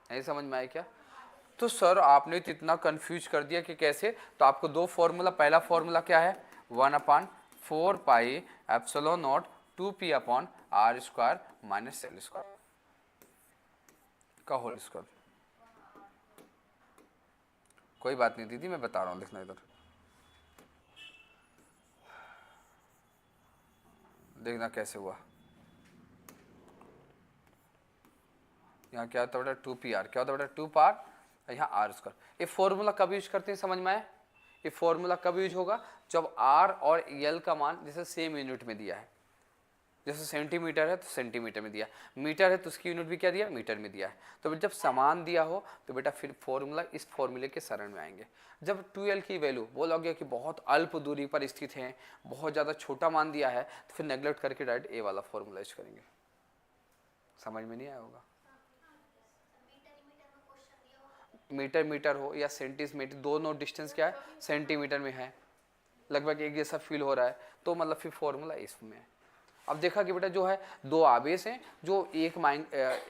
नहीं समझ में आया क्या। तो सर आपने तो इतना कंफ्यूज कर दिया कि कैसे, तो आपको दो फॉर्मूला, पहला फॉर्मूला क्या है 1/4 pi epsilon naught 2p upon R square minus L square का होल स्क्वायर। कोई बात नहीं दीदी, मैं बता रहा हूँ, लिखना इधर, देखना कैसे हुआ। यहाँ क्या होता है बेटा 2pr, क्या होता है बेटा 2pr, यहाँ आर स्क्वायर। ये फॉर्मूला कब यूज करते हैं समझ में आए, ये फॉर्मूला कब यूज होगा, जब आर और एल का मान जैसे सेम यूनिट में दिया है, जैसे सेंटीमीटर है तो सेंटीमीटर में दिया, मीटर है तो उसकी यूनिट भी क्या दिया, मीटर में दिया है। तो जब समान दिया हो तो बेटा फिर फॉर्मूला इस फॉर्मूले के शरण में आएंगे। जब 2l की वैल्यू बोलोगे कि बहुत अल्प दूरी पर स्थित है, बहुत ज़्यादा छोटा मान दिया है, तो फिर नेग्लेक्ट करके डायरेक्ट ए वाला फॉर्मूला यूज करेंगे। समझ में नहीं आया होगा, मीटर मीटर हो या सेंटीमीटर, दोनों डिस्टेंस क्या है सेंटीमीटर में है, लगभग एक जैसा फील हो रहा है, तो मतलब फिर फॉर्मूला इसमें है। अब देखा कि बेटा जो है दो आवेश हैं जो एक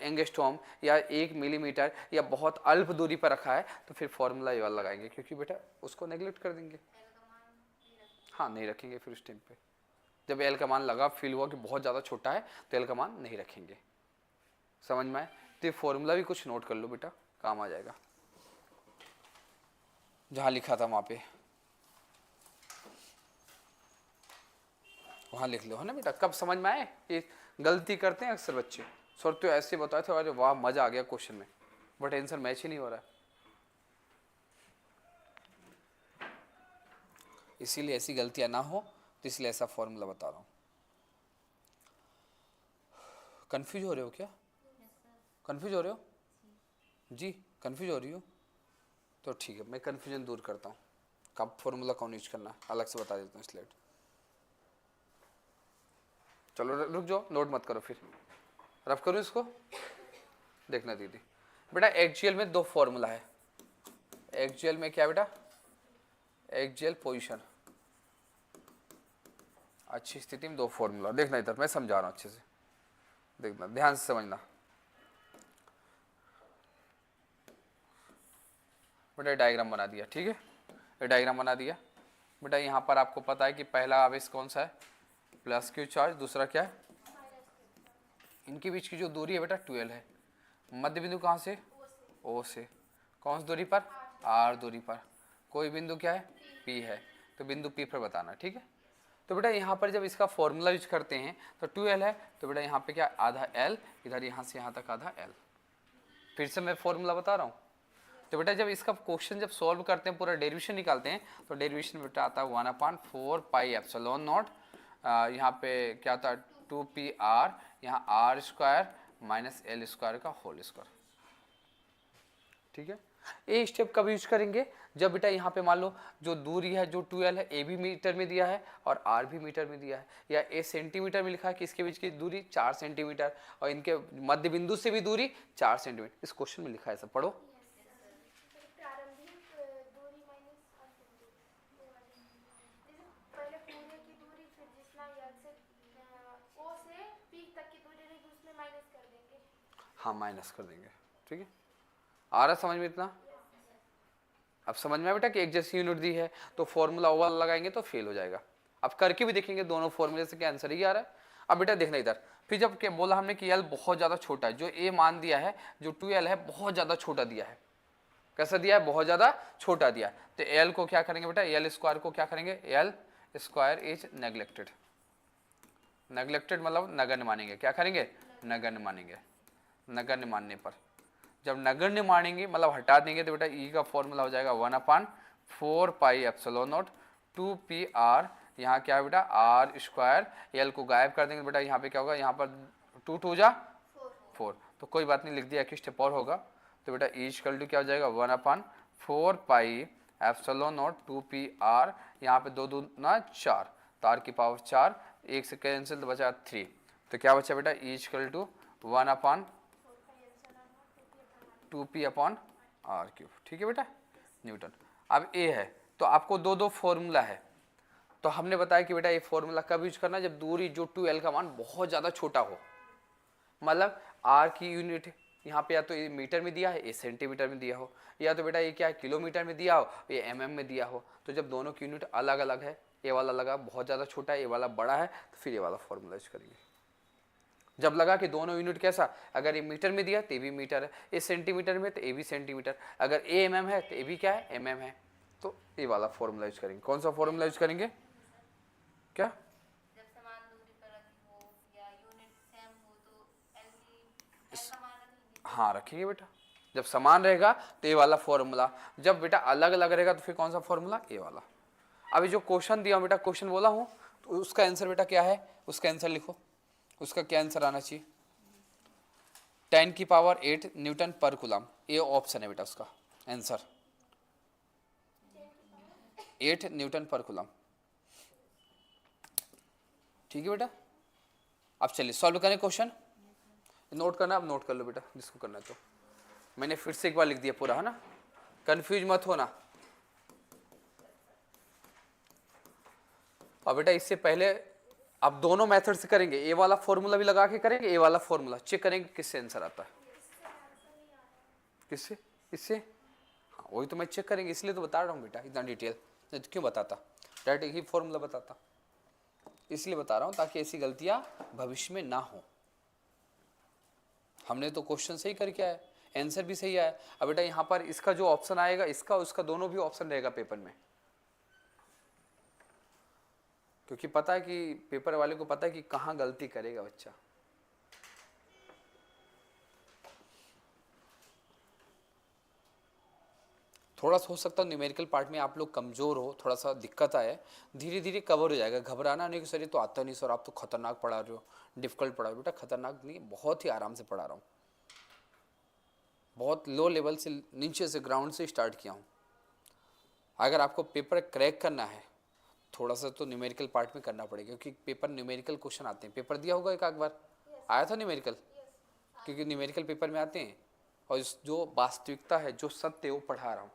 एंगस्ट्रॉम या 1 मिलीमीटर या बहुत अल्प दूरी पर रखा है, तो फिर फॉर्मूला ये वाला लगाएंगे, क्योंकि बेटा उसको नेग्लेक्ट कर देंगे, हाँ नहीं रखेंगे फिर उस टाइम पे, जब एल का मान लगा फील हुआ कि बहुत ज़्यादा छोटा है तो एल का मान नहीं रखेंगे। समझ में आए, तो ये फॉर्मूला भी कुछ नोट कर लो बेटा, काम आ जाएगा, जहाँ लिखा था वहाँ पे वहाँ लिख लो, है ना बेटा। कब समझ में आए, ये गलती करते हैं अक्सर बच्चे, सर तो ऐसे बताए थे, अरे वाह मजा आ गया क्वेश्चन में, बट आंसर मैच ही नहीं हो रहा है, इसीलिए ऐसी गलतियां ना हो, तो इसलिए ऐसा फॉर्मूला बता रहा हूँ। कंफ्यूज हो रहे हो क्या, कंफ्यूज हो रहे हो जी, कंफ्यूज हो रही हो तो ठीक है, मैं कंफ्यूजन दूर करता हूँ, कब फॉर्मूला कौन यूज करना अलग से बता देता हूँ स्लाइड। चलो रुक जाओ, नोट मत करो, फिर रफ करूँ इसको, देखना दीदी। बेटा एक्जियल में दो फॉर्मूला है, एक्जियल में क्या बेटा, एक्जियल पोजीशन, अच्छी स्थिति में दो फॉर्मूला, देखना इधर मैं समझा रहा हूँ अच्छे से, देखना ध्यान से समझना। बेटा डायग्राम बना दिया, ठीक है, ये डायग्राम बना दिया बेटा। यहाँ पर आपको पता है कि पहला आवेश कौन सा है, प्लस क्यू चार्ज, दूसरा क्या है, इनके बीच की जो दूरी है बेटा 12 है, मध्य बिंदु कहाँ से, ओ से, कौन सी दूरी पर, आर दूरी पर, कोई बिंदु क्या है, पी है, तो बिंदु पी पर बताना, ठीक है। तो बेटा यहाँ पर जब इसका फॉर्मूला यूज करते हैं तो 2l है, तो बेटा यहाँ पे क्या आधा l, इधर यहाँ से यहाँ तक आधा l, फिर से मैं फॉर्मूला बता रहा हूँ। तो बेटा जब इसका क्वेश्चन जब सॉल्व करते हैं, पूरा डेरिवेशन निकालते हैं, तो डेरिवेशन बेटा आता है 1/4 पाई एप्सिलॉन नॉट, यहाँ पे क्या था 2pr, यहाँ R square minus L square का होल स्क्वायर, ठीक है। ये स्टेप कब यूज करेंगे, जब बेटा यहाँ पे मान लो जो दूरी है जो 2l है, ए भी मीटर में दिया है और आर भी मीटर में दिया है, या ए सेंटीमीटर में लिखा है कि इसके बीच की दूरी 4 सेंटीमीटर और इनके मध्य बिंदु से भी दूरी 4 सेंटीमीटर, इस क्वेश्चन में लिखा है, सब पढ़ो। हाँ माइनस कर देंगे, ठीक है, आ रहा समझ में इतना। अब समझ में आया बेटा कि एक जैसी यूनिट दी है तो फॉर्मूला ओवर लगाएंगे तो फेल हो जाएगा। अब करके भी देखेंगे दोनों फॉर्मूले से क्या आंसर ही आ रहा है। अब बेटा देखना इधर, फिर जब क्या बोला हमने कि एल बहुत ज़्यादा छोटा है, जो ए मान दिया है जो 2l है बहुत ज़्यादा छोटा दिया है, कैसा दिया है, बहुत ज़्यादा छोटा दिया है, तो एल को क्या करेंगे बेटा, एल स्क्वायर को क्या करेंगे, L square is neglected, neglected मतलब नगण्य मानेंगे, क्या करेंगे, नगण्य मानेंगे। नगण्य मानने पर, जब नगण्य मानेंगे मतलब हटा देंगे, तो बेटा ई का फॉर्मूला हो जाएगा 1/4 पाई एप्सिलॉन नॉट 2pr यहाँ क्या है बेटा आर स्क्वायर, एल को गायब कर देंगे बेटा, यहाँ पे क्या होगा, यहाँ पर 2 2 जा 4, तो कोई बात नहीं, लिख दिया कि स्टेप और होगा। तो बेटा ई इक्वल टू क्या हो जाएगा 1/4 pi epsilon not 2 P R, यहाँ पे 2 2 ना 4, तो आर की पावर 4, एक से कैंसिल तो बचा 3, तो क्या बचा बेटा ई इक्वल टू 1/2p/r³, ठीक है बेटा न्यूटन। अब ए है तो आपको दो फॉर्मूला है, तो हमने बताया कि बेटा ये फॉर्मूला कब यूज करना है, जब दूरी जो 2l का मान बहुत ज़्यादा छोटा हो, मतलब r की यूनिट यहाँ पे या तो ये मीटर में दिया है, ये सेंटीमीटर में दिया हो, या तो बेटा ये क्या है किलोमीटर में दिया हो, ये mm में दिया हो, तो जब दोनों की यूनिट अलग अलग है, ये वाला लगा बहुत ज़्यादा छोटा है, ये वाला बड़ा है, तो फिर ये वाला फॉर्मूला यूज करेंगे। जब लगा कि दोनों यूनिट कैसा, अगर ये मीटर में दिया तो ये भी मीटर है, ये सेंटीमीटर में तो ये भी सेंटीमीटर, अगर ए mm है तो ये भी क्या है mm है, तो ये वाला फॉर्मूला यूज करेंगे। कौन सा फॉर्मूला यूज करेंगे, क्या जब समान दूरी पर रखी हो या यूनिट सेम हो तो एल की समान रखेंगे। हाँ रखेंगे बेटा, जब समान रहेगा तो ये वाला फॉर्मूला, जब बेटा अलग अलग रहेगा तो फिर कौन सा फॉर्मूला, ये वाला। अभी जो क्वेश्चन दिया बेटा, क्वेश्चन बोला हूँ तो उसका आंसर बेटा क्या है, उसका आंसर लिखो, उसका क्या आंसर आना चाहिए, 10⁸ न्यूटन पर कूलम, ये ऑप्शन है बेटा उसका आंसर, 8 न्यूटन पर कूलम, ठीक है बेटा। अब चलिए सॉल्व करें क्वेश्चन, नोट करना, अब नोट कर लो बेटा जिसको करना है, तो मैंने फिर से एक बार लिख दिया पूरा, है ना, कंफ्यूज मत होना। अब बेटा इससे पहले अब दोनों मेथड से करेंगे, ए वाला फॉर्मूला भी लगा के करेंगे, ए वाला फॉर्मूला चेक करेंगे किससे आंसर आता है, किससे, इससे, हाँ वही तो मैं चेक करेंगे, इसलिए तो बता रहा हूँ बेटा इतना डिटेल, नहीं तो क्यों बताता, डायरेक्ट एक ही फॉर्मूला बताता, इसलिए बता रहा हूँ ताकि ऐसी गलतियां भविष्य में ना हो। हमने तो क्वेश्चन सही करके आए, आंसर भी सही आया। अब बेटा यहाँ पर इसका जो ऑप्शन आएगा, इसका उसका दोनों भी ऑप्शन रहेगा पेपर में, क्योंकि पता है कि पेपर वाले को पता है कि कहाँ गलती करेगा बच्चा। थोड़ा सा हो सकता है न्यूमेरिकल पार्ट में आप लोग कमज़ोर हो, थोड़ा सा दिक्कत आए, धीरे धीरे कवर हो जाएगा, घबराना नहीं कि सर ये तो आता नहीं सर, आप तो खतरनाक पढ़ा रहे हो, डिफिकल्ट पढ़ा रहे हो। बेटा खतरनाक नहीं, बहुत ही आराम से पढ़ा रहा हूँ, बहुत लो लेवल से, नीचे से, ग्राउंड से स्टार्ट किया हूँ। अगर आपको पेपर क्रैक करना है थोड़ा सा तो न्यूमेरिकल पार्ट में करना पड़ेगा, क्योंकि पेपर न्यूमेरिकल क्वेश्चन आते हैं, पेपर दिया होगा एक आध बार, आया था न्यूमेरिकल, क्योंकि न्यूमेरिकल पेपर में आते हैं, और जो वास्तविकता है, जो सत्य है वो पढ़ा रहा हूँ,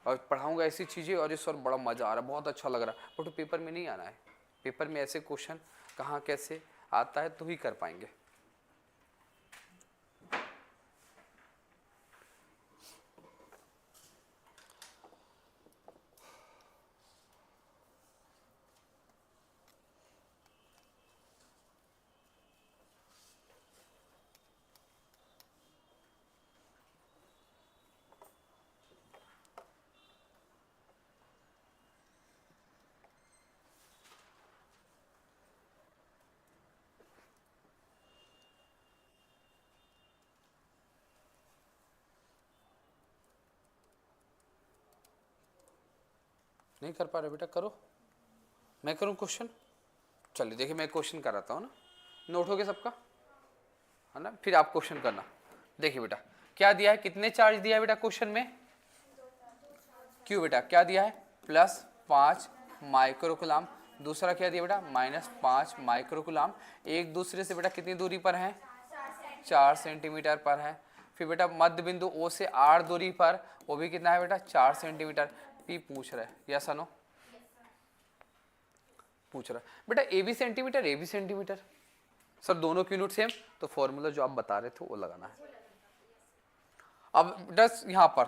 और पढ़ाऊंगा ऐसी चीज़ें, और इस और बड़ा मज़ा आ रहा है, बहुत अच्छा लग रहा है, बट पेपर में नहीं आना है, पेपर में ऐसे क्वेश्चन कहाँ कैसे आता है तो ही कर पाएंगे। नहीं कर पा रहे बेटा, करो, मैं करूँ क्वेश्चन, चलिए देखिए मैं क्वेश्चन कराता हूँ ना, नोट हो गया सबका, है ना, फिर आप क्वेश्चन करना। देखिए बेटा क्या दिया है, कितने चार्ज दिया है बेटा क्वेश्चन में, क्यों बेटा क्या दिया है, +5 माइक्रोकुलाम, दूसरा क्या दिया बेटा -5 माइक्रोकुलाम, एक दूसरे से बेटा कितनी दूरी पर है, 4 सेंटीमीटर पर है। फिर बेटा मध्य बिंदु O से R दूरी पर, वो भी कितना है बेटा 4 सेंटीमीटर। पी पूछ रहा है, यस नो पूछ रहा है बेटा, A B centimetre, A B centimetre, sir दोनों की यूनिट सेम, तो फॉर्मूला जो आप बता रहे थे वो लगाना है। अब बेटा यहाँ पर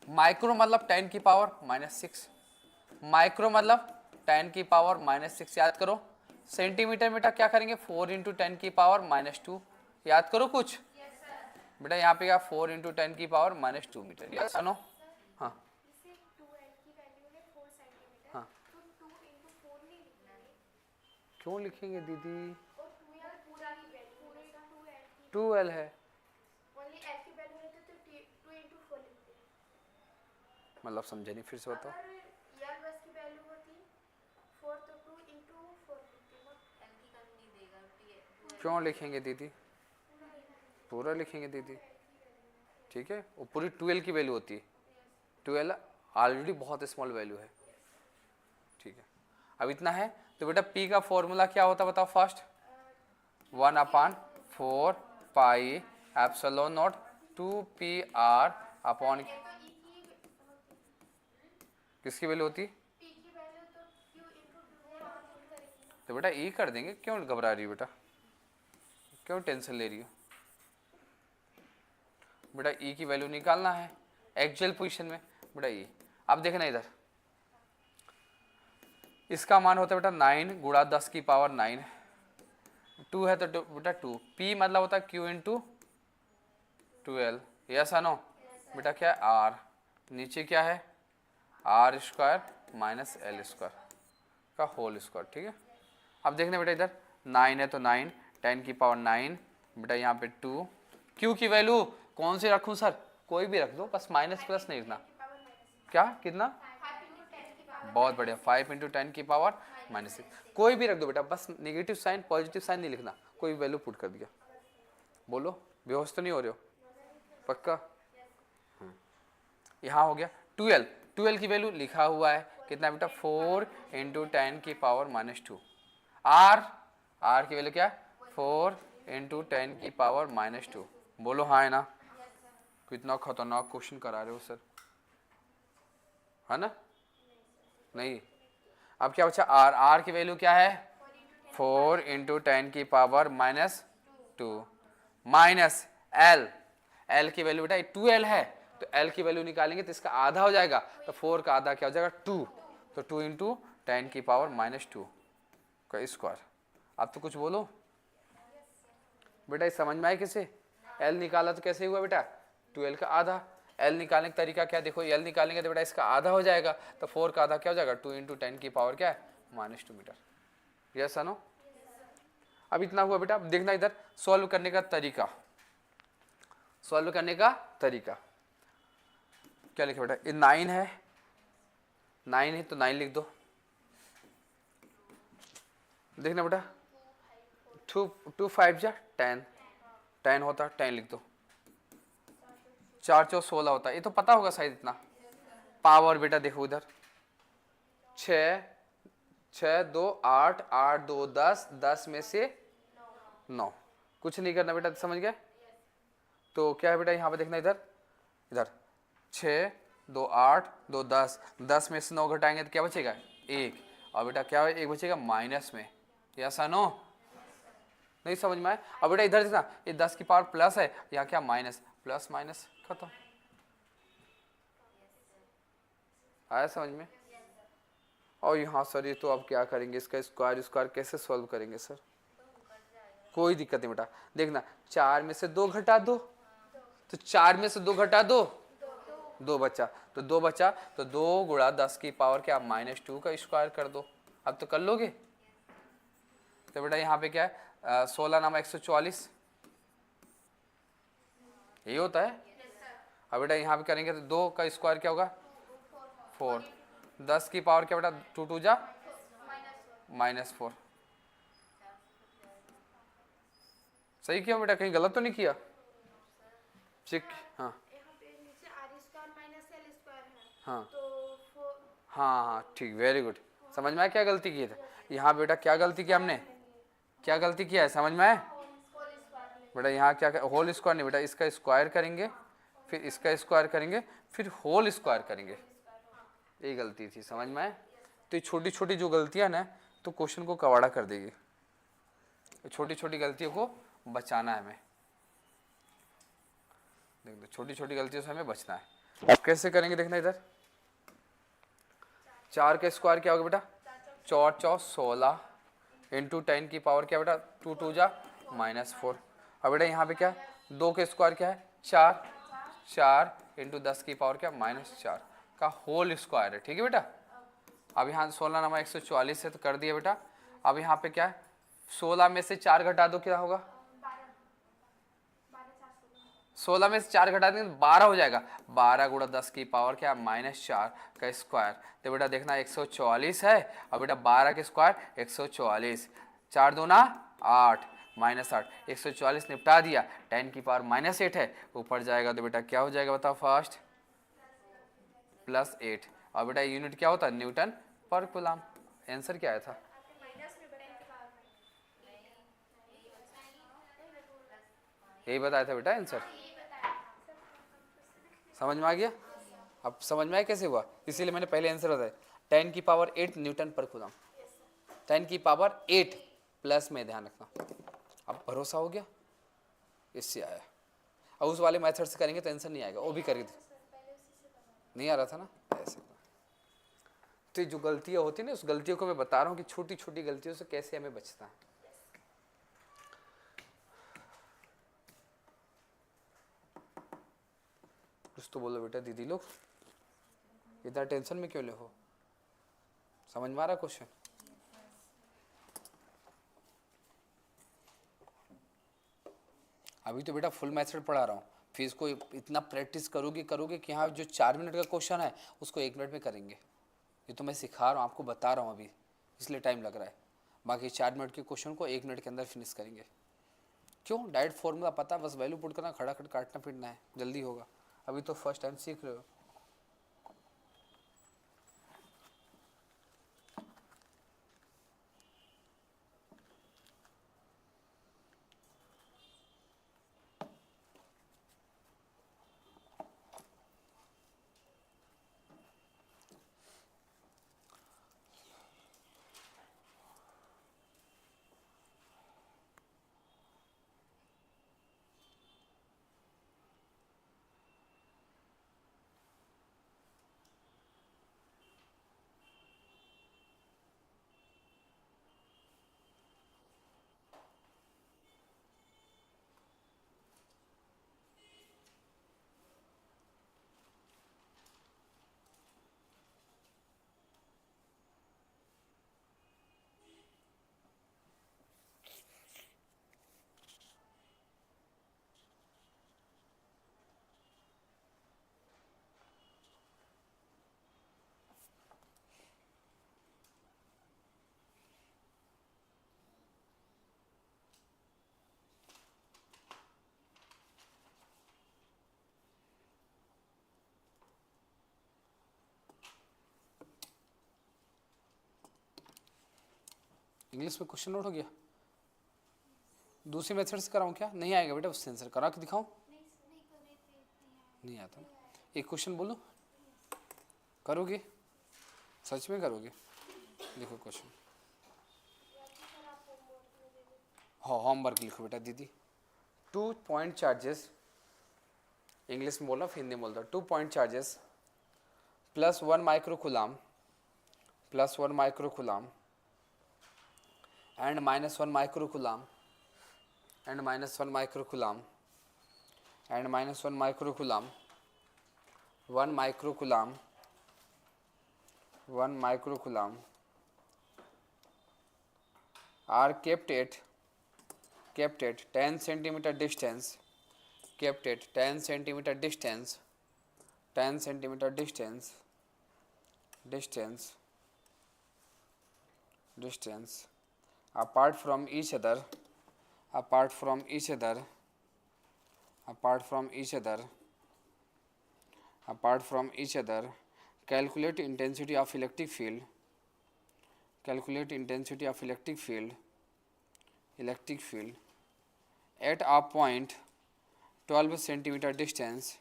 माइक्रो मतलब 10⁻⁻⁶, माइक्रो मतलब 10⁻⁻⁶, याद करो। सेंटीमीटर बेटा क्या करेंगे 4 × 10⁻⁻2, याद करो कुछ बेटा, यहाँ पे क्या 4 × 10⁻⁻2 मीटर, यस नो, हाँ हाँ, क्यों लिखेंगे दीदी, 2L है, मतलब समझे नहीं, फिर से बताओ। अगर की वैल्यू होती क्यों लिखेंगे दीदी, पूरा लिखेंगे दीदी, ठीक है। वो पूरी 12 की वैल्यू होती है, 12 ऑलरेडी बहुत स्मॉल वैल्यू है, ठीक है। अब इतना है तो बेटा पी का फॉर्मूला क्या होता है बताओ first, 1/4 pi epsilon naught 2pr upon, किसकी वैल्यू होती, तो बेटा ई कर देंगे, क्यों घबरा रही हो बेटा, क्यों टेंशन ले रही हो बेटा, ई की वैल्यू निकालना है एक्चुअल पोजीशन में बेटा ई। अब देखना इधर, इसका मान होता है बेटा 9 गुणा 10 की पावर 9, 2 है तो बेटा 2, पी मतलब होता है q इंटू 12, यस नो बेटा, क्या है आर, नीचे क्या है R square minus L square का होल स्क्वायर, ठीक है। अब देखना बेटा इधर 9 है तो 9, 10 की पावर 9 बेटा, यहाँ पे 2, क्यू की वैल्यू कौन सी रखूँ सर, कोई भी रख दो, बस माइनस प्लस नहीं लिखना, क्या कितना, बहुत बढ़िया, 5 इंटू 10 की पावर -6, कोई भी रख दो बेटा, बस नेगेटिव साइन पॉजिटिव साइन नहीं लिखना, कोई वैल्यू पुट कर दिया, बोलो बेहोश तो नहीं हो रहे हो, पक्का। यहाँ हो गया 12, 12 की वैल्यू लिखा हुआ है कितना बेटा, 4 इंटू 10 की पावर -2, आर की वैल्यू क्या है 4 इंटू 10 की पावर -2, बोलो हाँ है ना, कितना खतरनाक क्वेश्चन करा रहे हो सर, है ना, नहीं। अब क्या बचा आर की वैल्यू क्या है 4 इंटू 10 की पावर -2 माइनस एल की वैल्यू बेटा 2l है, तो एल की वैल्यू निकालेंगे तो इसका आधा हो जाएगा, तो 4 का आधा क्या हो जाएगा 2, तो 2 इंटू 10 की पावर -2 का स्क्वायर। अब तो कुछ बोलो बेटा, इस समझ में आए कैसे, एल निकाला तो कैसे हुआ बेटा 12 का आधा, एल निकालने का तरीका क्या, देखो एल निकालेंगे तो बेटा इसका आधा हो जाएगा, तो 4 का आधा क्या हो जाएगा 2 इंटू 10 की पावर क्या है -2 मीटर, यस नो। अब इतना हुआ बेटा, अब देखना इधर सॉल्व करने का तरीका, सॉल्व करने का तरीका क्या लिखे बेटा, ये 9 है, 9 है तो 9 लिख दो, देखना बेटा 2 5 जा 10, 10 होता 10 लिख दो, 4 4 16 होता है, ये तो पता होगा शायद इतना, पावर बेटा देखो इधर 6 6 2 8 8 2 10, 10 में से 9, कुछ नहीं करना बेटा, समझ गए। तो क्या है बेटा यहाँ पे देखना इधर, इधर 6 2 8 2 10, 10 में से 9 घटाएंगे तो क्या बचेगा 1, और बेटा क्या है 1 बचेगा माइनस में, यस नो, नहीं समझ में आए। अब बेटा इधर देखना, ये 10 की पावर प्लस है, यहाँ क्या माइनस, प्लस माइनस खत्म, आया समझ में। और यहाँ सर ये तो अब क्या करेंगे, इसका स्क्वायर स्क्वायर कैसे सॉल्व करेंगे सर, कोई दिक्कत नहीं बेटा, देखना 4 में से 2 घटा दो, तो 4 में से 2 घटा दो, 2 बचा, तो 2 बचा तो 2 गुणा 10 की पावर क्या -2 का स्क्वायर कर दो, अब तो कर लोगे। तो बेटा यहाँ पे क्या है 16 नामा 144, यही होता है। अब बेटा यहाँ पे करेंगे तो 2 का स्क्वायर क्या होगा 4, 10 की पावर क्या बेटा 2 2 जा -4, सही किया बेटा, कहीं गलत तो नहीं किया, चेक, हाँ हाँ हाँ हाँ ठीक, वेरी गुड, समझ में आया क्या गलती की है, यहाँ बेटा क्या गलती किया हमने, क्या गलती किया है समझ में आया बेटा, यहाँ क्या होल स्क्वायर नहीं बेटा, इसका स्क्वायर करेंगे फिर इसका स्क्वायर करेंगे फिर होल स्क्वायर करेंगे, ये गलती थी, समझ में आया। तो ये छोटी छोटी जो गलतियाँ ना तो क्वेश्चन को कवाड़ा कर देगी, छोटी छोटी गलतियों को बचाना है हमें, देख दो छोटी छोटी गलतियों से हमें बचना है। अब कैसे करेंगे देखना इधर, 4 का स्क्वायर क्या होगा बेटा 4 4 16 इंटू 10 की पावर क्या बेटा 2 2 जा -4, अब बेटा यहाँ पे क्या 2 का स्क्वायर क्या है 4 4 इंटू 10 की पावर क्या -4 का होल स्क्वायर है, ठीक है बेटा। अब यहाँ 16 नामा 144 है तो कर दिया बेटा। अब यहाँ पे क्या है 16 में से 4 घटा दो क्या होगा, 16 में से 4 घटा देंगे तो 12 हो जाएगा, 12 गुणा 10 की पावर क्या -4 का स्क्वायर, तो बेटा देखना 144 है और बेटा 12 के स्क्वायर 144, 4 दूना 8 -8, 144 निपटा दिया, 10 की पावर -8 है, ऊपर जाएगा तो बेटा क्या हो जाएगा बताओ फर्स्ट, +8। और बेटा यूनिट क्या होता है, न्यूटन पर कूलम। आंसर क्या आया था, यही बताया था बेटा आंसर। समझ में आ गया, अब समझ में आया कैसे हुआ, इसीलिए मैंने पहले आंसर बताया 10 की पावर 8 न्यूटन पर कूलम, 10 की पावर 8 प्लस में, ध्यान रखना। अब भरोसा हो गया, इससे आया। अब उस वाले मेथड से करेंगे तो आंसर नहीं आएगा, वो भी करेंगे, नहीं आ रहा था ना ऐसे। तो जो गलतियां होती है ना, उस गलतियों को मैं बता रहा हूँ कि छोटी छोटी गलतियों से कैसे हमें बचना है। कुछ तो बोलो बेटा दीदी लोग, इतना टेंशन में क्यों ले हो, समझ में आ रहा क्वेश्चन। अभी तो बेटा फुल मेथड पढ़ा रहा हूँ, फिर इसको इतना प्रैक्टिस करोगे कि हाँ जो 4 मिनट का क्वेश्चन है उसको 1 मिनट में करेंगे। ये तो मैं सिखा रहा हूँ, आपको बता रहा हूँ अभी, इसलिए टाइम लग रहा है। बाकी 4 मिनट के क्वेश्चन को 1 मिनट के अंदर फिनिश करेंगे। क्यों, डायरेक्ट फॉर्मूला पता, बस वैल्यू पुट करना, खड़ाखड़ काटना पीटना है, जल्दी होगा। अभी तो फर्स्ट टाइम सीख रहे हो। इंग्लिश में क्वेश्चन नोट हो गया, दूसरी मेथड से कराऊँ क्या, नहीं आएगा बेटा उससे आंसर करा के दिखाऊँ, नहीं आता ना। एक क्वेश्चन बोलो, करोगे, सच में करोगे। देखो क्वेश्चन, हाँ होमवर्क लिखो बेटा दीदी। 2 पॉइंट चार्जेस, इंग्लिश में बोल रहा हूँ, हिंदी में बोल रहा हूँ। 2 point charges +1 microcoulomb +1 microcoulomb and -1 microcoulomb and -1 microcoulomb and -1 microcoulomb, 1 microcoulomb, 1 microcoulomb are kept at 10 centimeter distance, kept at 10 centimeter distance, 10 centimeter distance, apart from each other, apart from each other, apart from each other, apart from each other, calculate intensity of electric field, calculate intensity of electric field, electric field at a point 12 centimeter distance,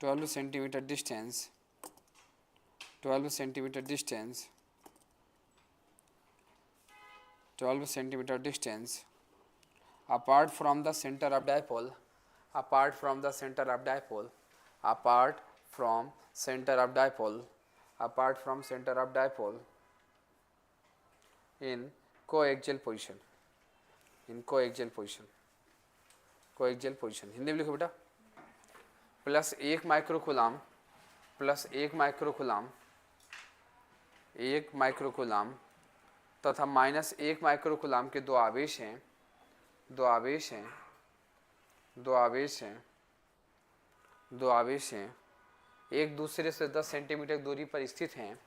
12 centimeter distance, 12 centimeter distance, 12 centimeter distance apart from the center of dipole, apart from the center of dipole, apart from center of dipole, apart from center of dipole in coaxial position, in coaxial position, coaxial position Hindi में लिखो बेटा। +1 microcoulomb, +1 microcoulomb, 1 microcoulomb तथा -1 microcoulomb के दो आवेश हैं, दो आवेश हैं, दो आवेश हैं, दो आवेश हैं, एक दूसरे से 10 सेंटीमीटर दूरी पर स्थित हैं,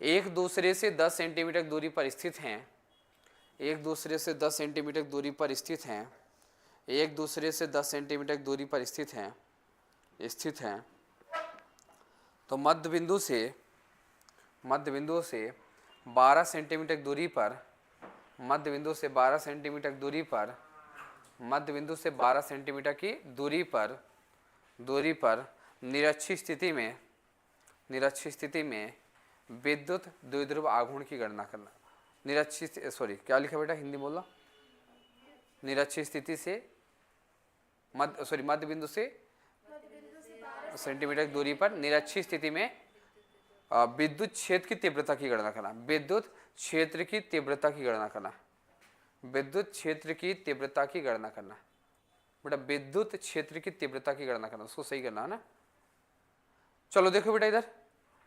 एक दूसरे से 10 सेंटीमीटर दूरी पर स्थित हैं, एक दूसरे से 10 सेंटीमीटर दूरी पर स्थित हैं, एक दूसरे से 10 सेंटीमीटर दूरी पर स्थित हैं, तो मध्य बिंदु से 12 सेंटीमीटर दूरी पर, मध्य बिंदु से 12 सेंटीमीटर दूरी पर, मध्य बिंदु से 12 सेंटीमीटर की दूरी पर निरक्षीय स्थिति में विद्युत द्विध्रुव आघूर्ण की गणना करना। निरक्षीय, सॉरी क्या लिखा बेटा, हिंदी बोलना। निरक्षीय स्थिति से मध्य बिंदु से सेंटीमीटर दूरी पर निरक्षीय स्थिति में विद्युत क्षेत्र की तीव्रता की गणना करना। विद्युत क्षेत्र की तीव्रता की गणना करना। विद्युत क्षेत्र की तीव्रता की गणना करना बेटा, विद्युत क्षेत्र की तीव्रता की गणना करना, उसको सही करना है ना। चलो देखो बेटा इधर,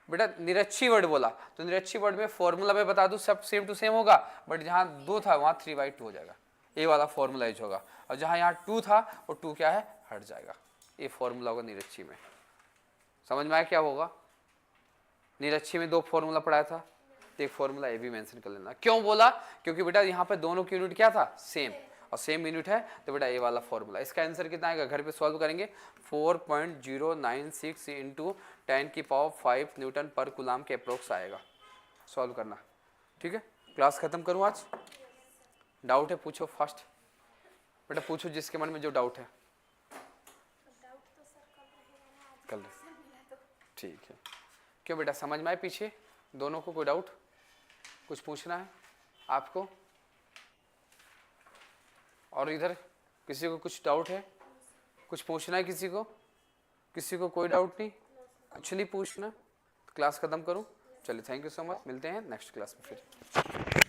बेटा निरक्षीय वर्ड बोला तो निरक्षीय वर्ड में फॉर्मूला में बता दूं सब सेम टू सेम होगा, बट जहां 2 था वहां 3/2 हो जाएगा, ये वाला फॉर्मूला यूज होगा, और जहां यहाँ 2 था वो 2 क्या है, हट जाएगा। ये फॉर्मूला होगा निरक्षीय में। समझ में आया क्या होगा? निरक्षीय में 2 फॉर्मूला पढ़ाया था, तो एक फॉर्मूला ये भी मेंशन कर लेना। क्यों बोला? क्योंकि बेटा यहाँ पे दोनों की यूनिट क्या था, सेम, और सेम यूनिट है, तो बेटा ये वाला फॉर्मूला। इसका आंसर कितना आएगा, घर पे सॉल्व करेंगे, 4.096 इंटू 10⁵ न्यूटन पर कूलाम के अप्रोक्स आएगा। सॉल्व करना, ठीक है। क्लास खत्म करूँ आज? डाउट है पूछो फर्स्ट, बेटा पूछो जिसके मन में जो डाउट है। कल ठीक है। क्यों बेटा, समझ में आए पीछे दोनों को? कोई डाउट, कुछ पूछना है आपको? और इधर किसी को कुछ डाउट है, कुछ पूछना है किसी को? किसी को कोई डाउट नहीं, कुछ नहीं पूछना? क्लास खत्म करूं? चलिए, थैंक यू सो मच, मिलते हैं नेक्स्ट क्लास में फिर।